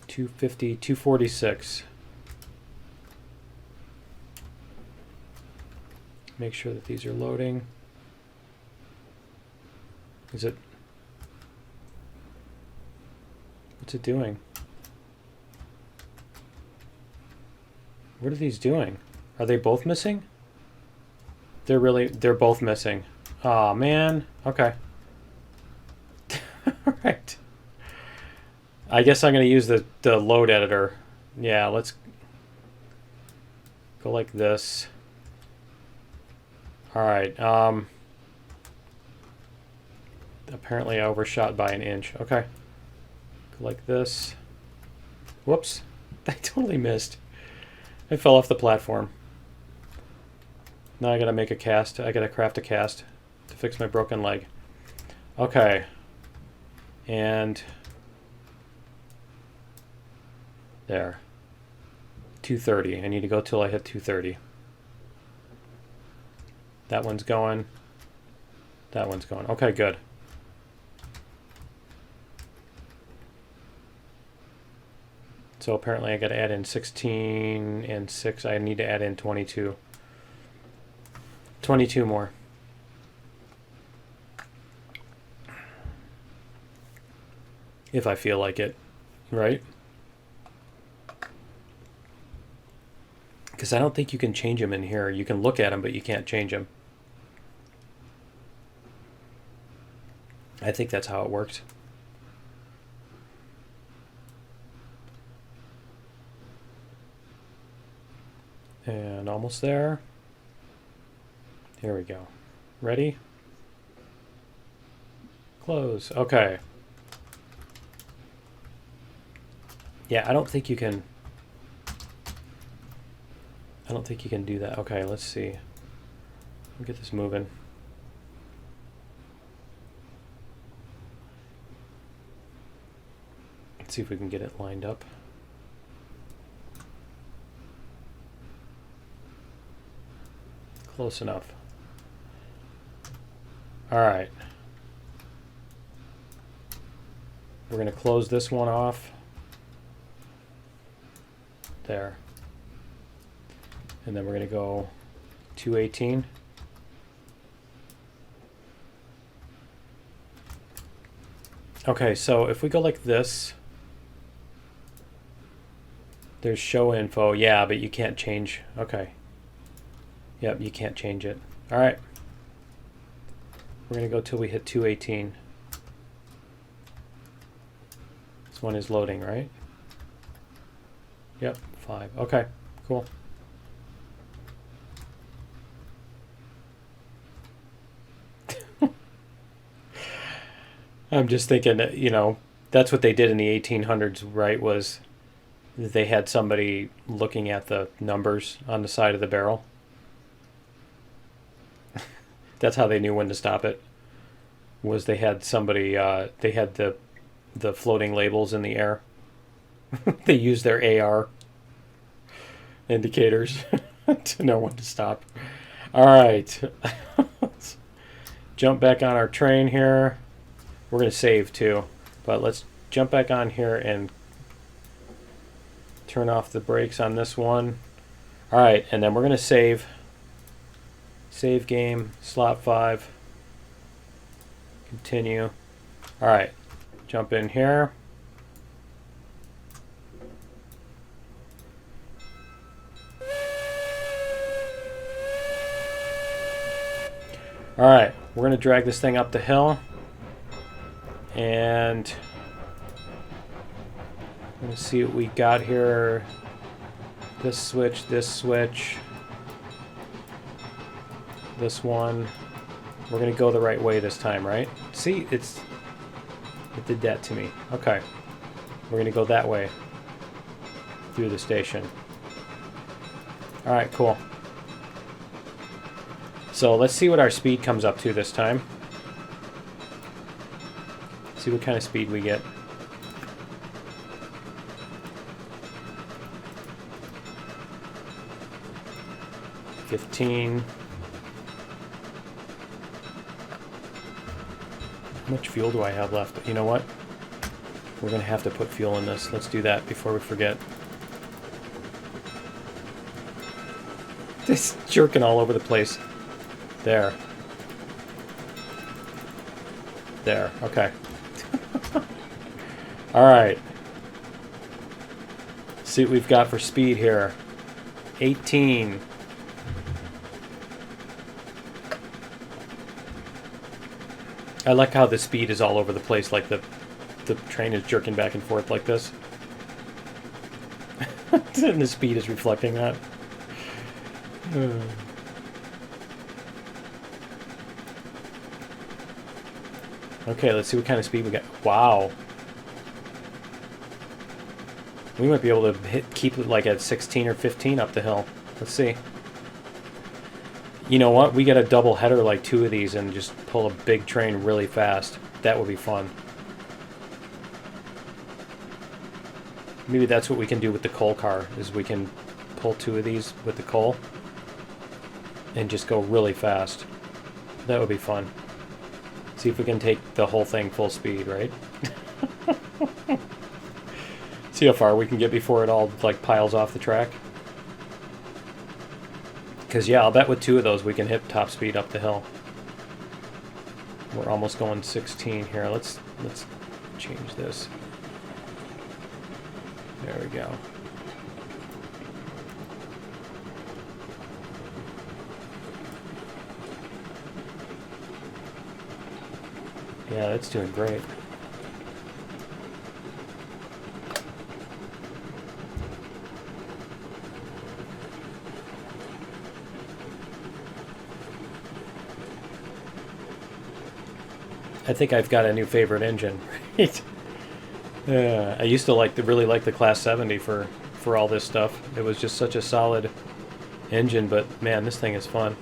250, 246. Make sure that these are loading. Is it? What's it doing? What are these doing? Are they both missing? They're both missing. Oh man. Okay. All right. I guess I'm going to use the load editor. Yeah, let's go like this. All right. Apparently I overshot by an inch. Okay. Go like this. Whoops. I totally missed. I fell off the platform. Now I gotta make a cast. I gotta craft a cast to fix my broken leg. Okay. And there. 230. I need to go till I hit 230. That one's going. That one's going. Okay, good. So apparently I got to add in 16 and 6. I need to add in 22. 22 more. If I feel like it, right? Because I don't think you can change them in here. You can look at them, but you can't change them. I think that's how it works. And almost there. Here we go. Ready? Close. Okay. Yeah, I don't think you can do that. Okay, let's see. We'll get this moving. Let's see if we can get it lined up. Close enough. All right. We're going to close this one off. There. And then we're going to go 218. Okay, so if we go like this, there's show info. Yeah, but you can't change. Okay. Yep, you can't change it. All right. We're going to go till we hit 218. This one is loading, right? Yep, 5. Okay, cool. I'm just thinking, you know, that's what they did in the 1800s, right? Was they had somebody looking at the numbers on the side of the barrel. That's how they knew when to stop it. Was they had somebody, they had the floating labels in the air. They used their AR indicators to know when to stop. All right. Let's jump back on our train here. We're going to save too, but let's jump back on here and turn off the brakes on this one. All right, and then we're going to save. Save game, slot 5. Continue. All right, jump in here. All right, we're going to drag this thing up the hill. And let's see what we got here. This switch, this one. We're going to go the right way this time, right? See, it did that to me. Okay. We're going to go that way through the station. All right, cool. So let's see what our speed comes up to this time. See what kind of speed we get. $15. How much fuel do I have left? You know what? We're going to have to put fuel in this. Let's do that before we forget. Just jerking all over the place. There. There. Okay. All right. See what we've got for speed here. 18. I like how the speed is all over the place, like the train is jerking back and forth like this. And the speed is reflecting that. Okay, let's see what kind of speed we got. Wow. We might be able to keep it like at 16 or 15 up the hill. Let's see. You know what? We get a double header like 2 of these and just pull a big train really fast. That would be fun. Maybe that's what we can do with the coal car, is we can pull 2 of these with the coal and just go really fast. That would be fun. See if we can take the whole thing full speed, right? See how far we can get before it all like piles off the track. Because yeah, I'll bet with 2 of those we can hit top speed up the hill. We're almost going 16 here. Let's change this. There we go. Yeah, that's doing great. I think I've got a new favorite engine. Right? I used to really like the Class 70 for all this stuff. It was just such a solid engine, but man, this thing is fun.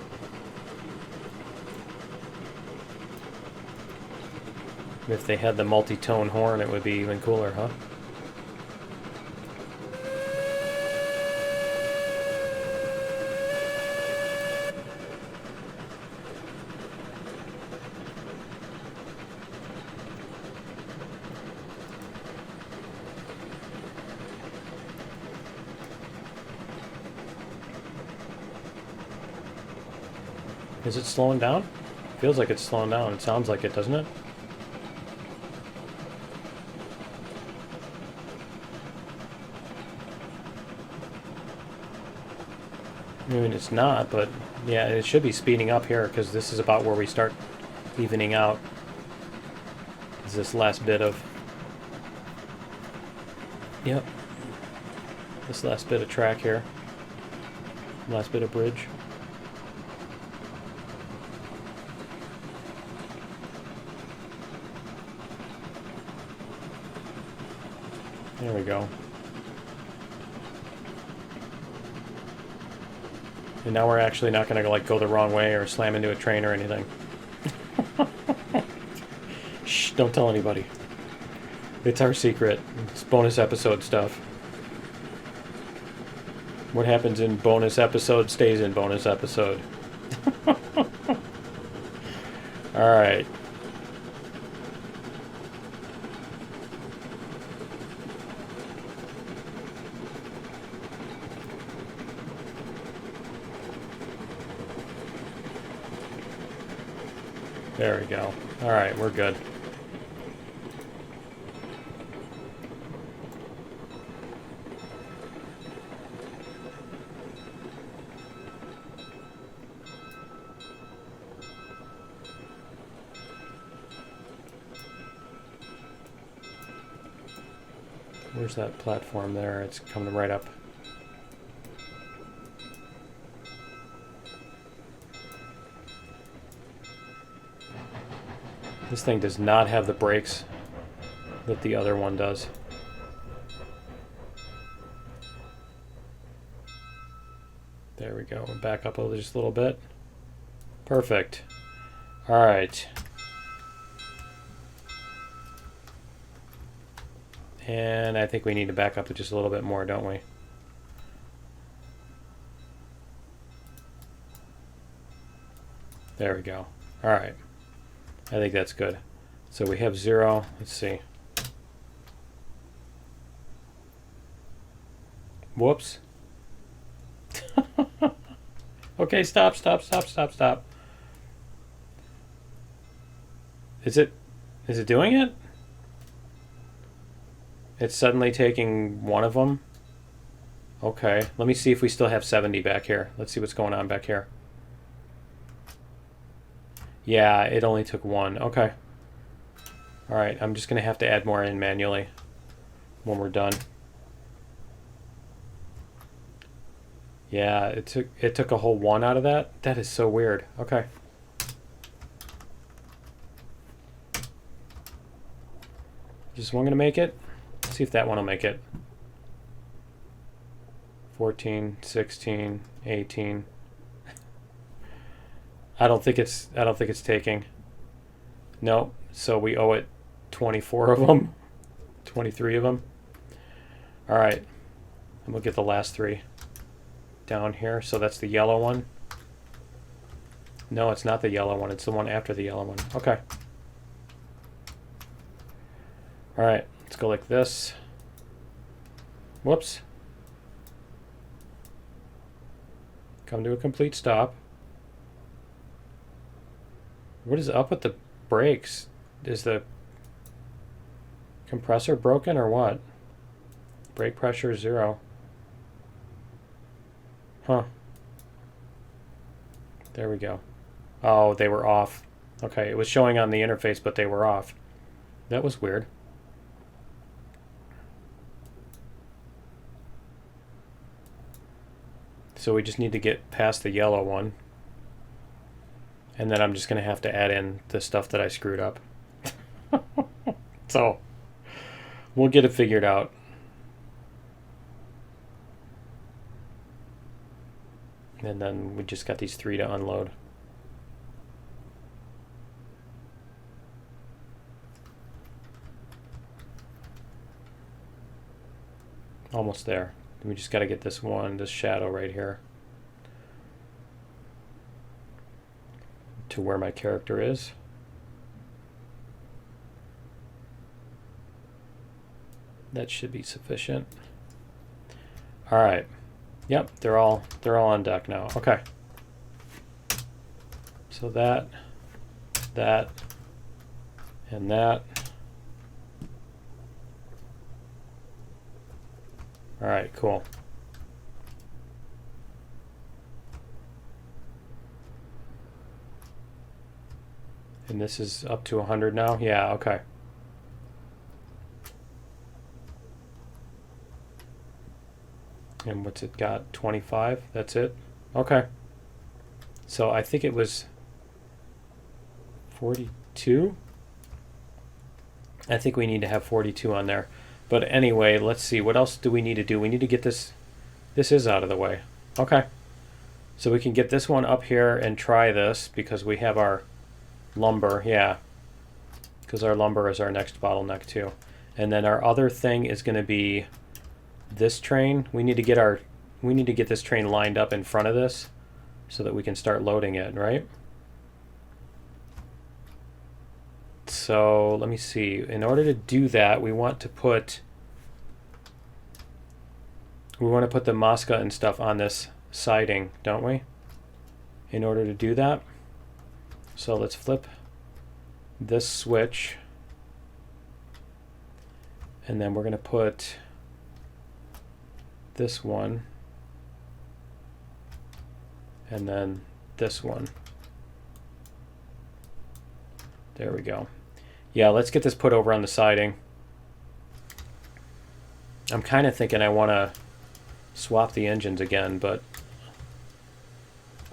If they had the multi-tone horn, it would be even cooler, huh? Is it slowing down? Feels like it's slowing down. It sounds like it, doesn't it? I mean, it's not, but yeah, it should be speeding up here because this is about where we start evening out. Is this last bit of... Yep. This last bit of track here. Last bit of bridge. There we go. And now we're actually not going to like go the wrong way or slam into a train or anything. Shh, don't tell anybody. It's our secret. It's bonus episode stuff. What happens in bonus episode stays in bonus episode. Alright. There we go. Alright, we're good. Where's that platform there? It's coming right up. This thing does not have the brakes that the other one does. There we go. We'll back up just a little bit. Perfect. All right. And I think we need to back up just a little bit more, don't we? There we go. All right. I think that's good. So we have 0. Let's see. Whoops. Okay, stop. Is it doing it? It's suddenly taking one of them. Okay, let me see if we still have 70 back here. Let's see what's going on back here. Yeah, it only took one. Okay. All right, I'm just going to have to add more in manually when we're done. Yeah, it took a whole one out of that. That is so weird. Okay. Just one going to make it. Let's see if that one will make it. 14, 16, 18. I don't think it's taking. No, so we owe it 24 of them. 23 of them. All right. And we'll get the last 3 down here. So that's the yellow one. No, it's not the yellow one. It's the one after the yellow one. Okay. All right. Let's go like this. Whoops. Come to a complete stop. What is up with the brakes? Is the compressor broken or what? Brake pressure 0. Huh. There we go. Oh, they were off. Okay, it was showing on the interface, but they were off. That was weird. So we just need to get past the yellow one. And then I'm just going to have to add in the stuff that I screwed up. So we'll get it figured out. And then we just got these 3 to unload. Almost there. We just got to get this one, this shadow right here, to where my character is. That should be sufficient. All right. Yep, they're all on deck now. Okay. So that, and that. All right, cool. And this is up to 100 now? Yeah, okay. And what's it got? 25? That's it? Okay. So I think it was 42? I think we need to have 42 on there. But anyway, let's see. What else do we need to do? We need to get this. This is out of the way. Okay. So we can get this one up here and try this because we have our lumber. Yeah. Because our lumber is our next bottleneck too. And then our other thing is going to be this train. We need to get this train lined up in front of this so that we can start loading it, right? So let me see. In order to do that, we want to put the Mosca and stuff on this siding, don't we? In order to do that. So let's flip this switch. And then we're going to put this one. And then this one. There we go. Yeah, let's get this put over on the siding. I'm kind of thinking I want to swap the engines again, but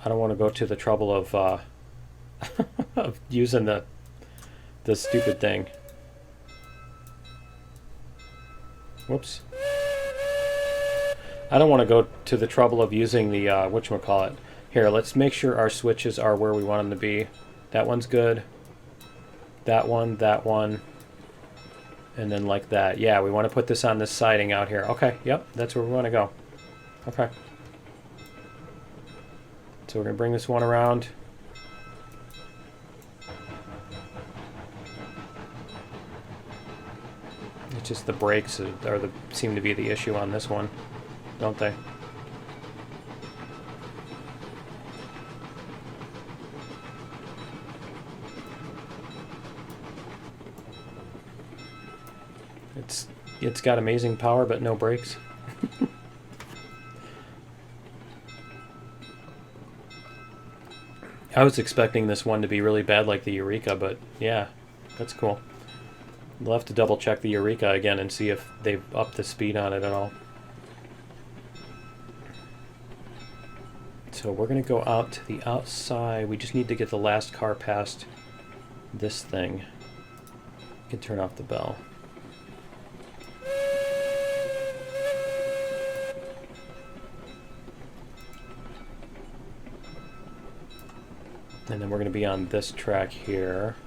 I don't want to go to the trouble of of using the stupid thing. Whoops. I don't want to go to the trouble of using the whatchamacallit. Here, let's make sure our switches are where we want them to be. That one's good. That one, and then like that. Yeah, we want to put this on this siding out here. Okay, yep, that's where we want to go. Okay. So we're going to bring this one around. It's just the brakes seem to be the issue on this one, don't they? It's got amazing power, but no brakes. I was expecting this one to be really bad like the Eureka, but yeah, that's cool. We'll have to double check the Eureka again and see if they've upped the speed on it at all. So we're going to go out to the outside. We just need to get the last car past this thing. You can turn off the bell. And then we're going to be on this track here.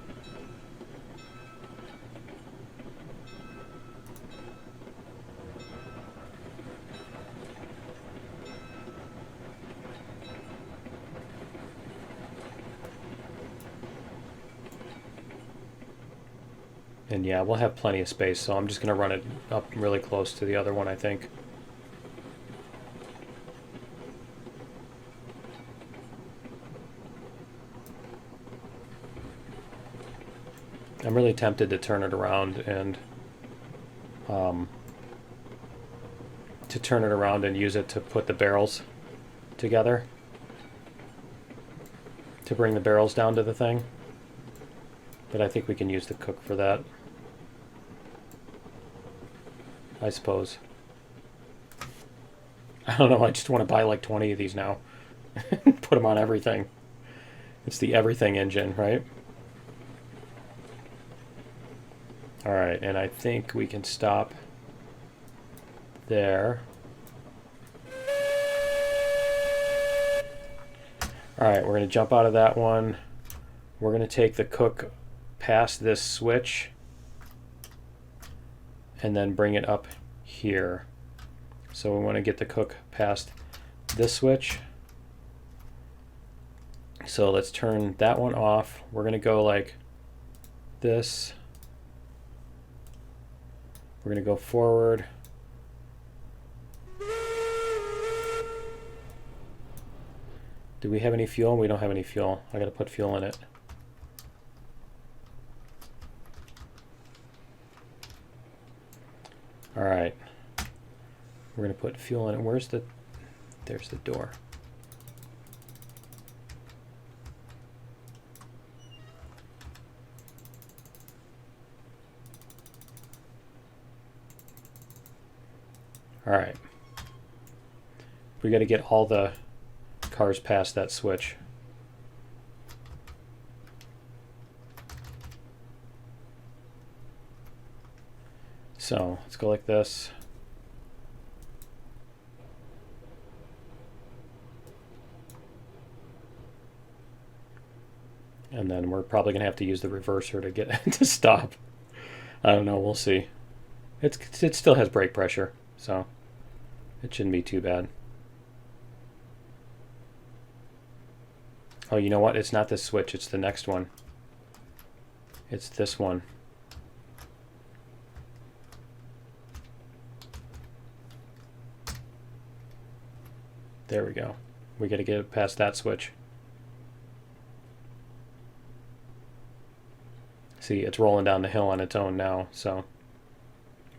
And yeah, we'll have plenty of space, so I'm just going to run it up really close to the other one, I think. I'm really tempted to turn it around and use it to put the barrels together, to bring the barrels down to the thing. But I think we can use the cook for that, I suppose. I don't know, I just want to buy like 20 of these now. Put them on everything. It's the everything engine, right? Alright, and I think we can stop there. Alright, we're going to jump out of that one. We're going to take the cook past this switch and then bring it up here. So we want to get the cook past this switch. So let's turn that one off. We're going to go like this. We're going to go forward. Do we have any fuel? We don't have any fuel. I gotta put fuel in it. All right. We're gonna put fuel in it. Where's the, there's the door. All right. We got to get all the cars past that switch. So let's go like this. And then we're probably going to have to use the reverser to get it to stop. I don't know. We'll see. It still has brake pressure, so it shouldn't be too bad. Oh, you know what? It's not this switch. It's the next one. It's this one. There we go. We got to get it past that switch. See, it's rolling down the hill on its own now, so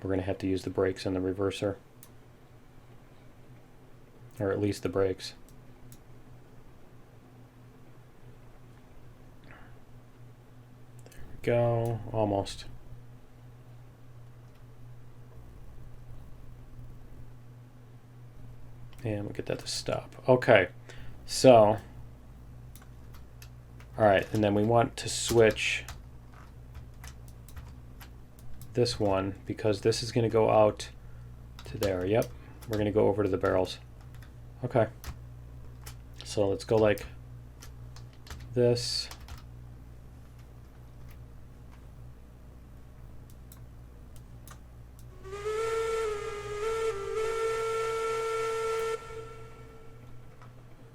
we're going to have to use the brakes and the reverser. Or at least the brakes. There we go. Almost. And we'll get that to stop. Okay. So, alright, and then we want to switch this one because this is going to go out to there. Yep. We're going to go over to the barrels. Okay. So let's go like this.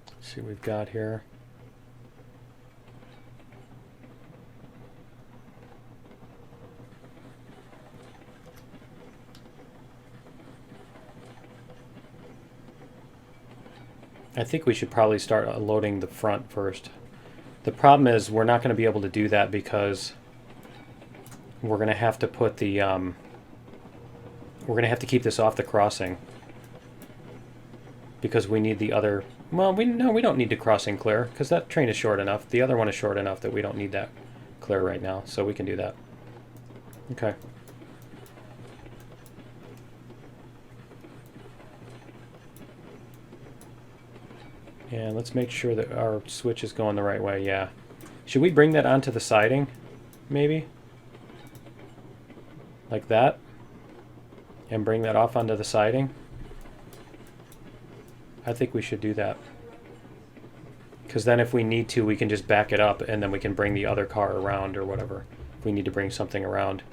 Let's see what we've got here. I think we should probably start loading the front first. The problem is we're not going to be able to do that because we're going to have to put the we're going to have to keep this off the crossing because we need the other. Well, we don't need the crossing clear because that train is short enough. The other one is short enough that we don't need that clear right now, so we can do that. Okay. And let's make sure that our switch is going the right way. Yeah. Should we bring that onto the siding? Maybe? Like that? And bring that off onto the siding? I think we should do that. Because then if we need to, we can just back it up and then we can bring the other car around or whatever. If we need to bring something around,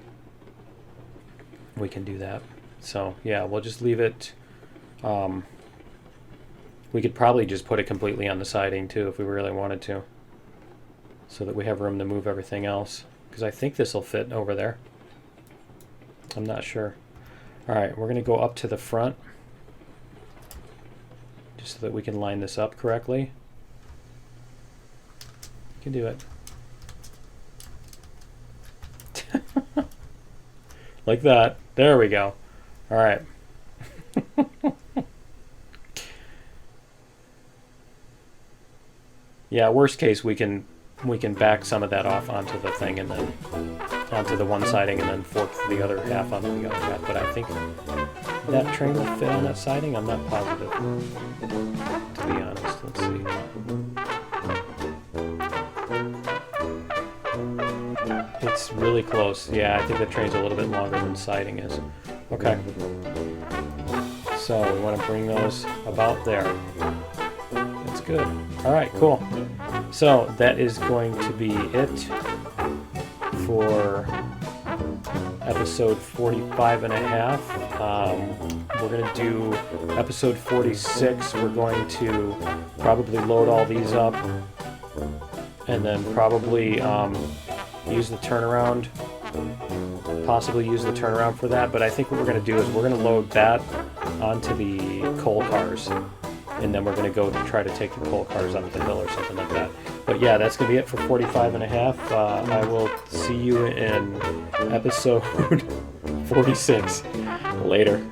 we can do that. So, yeah, we'll just leave it. We could probably just put it completely on the siding too if we really wanted to. So that we have room to move everything else. Because I think this will fit over there. I'm not sure. Alright, we're going to go up to the front. Just so that we can line this up correctly. You can do it. Like that. There we go. Alright. Yeah, worst case we can back some of that off onto the thing and then onto the one siding and then fork the other half onto the other half. But I think that train will fit on that siding. I'm not positive, to be honest. Let's see. It's really close. Yeah, I think the train's a little bit longer than the siding is. Okay. So we want to bring those about there. That's good. All right, cool. So that is going to be it for episode 45 and a half. We're going to do episode 46. We're going to probably load all these up and then probably use the turnaround, possibly use the turnaround for that. But I think what we're going to do is we're going to load that onto the coal cars and then we're going to go try to take the coal cars up the hill or something like that. But yeah, that's going to be it for 45 and a half. I will see you in episode 46. Later.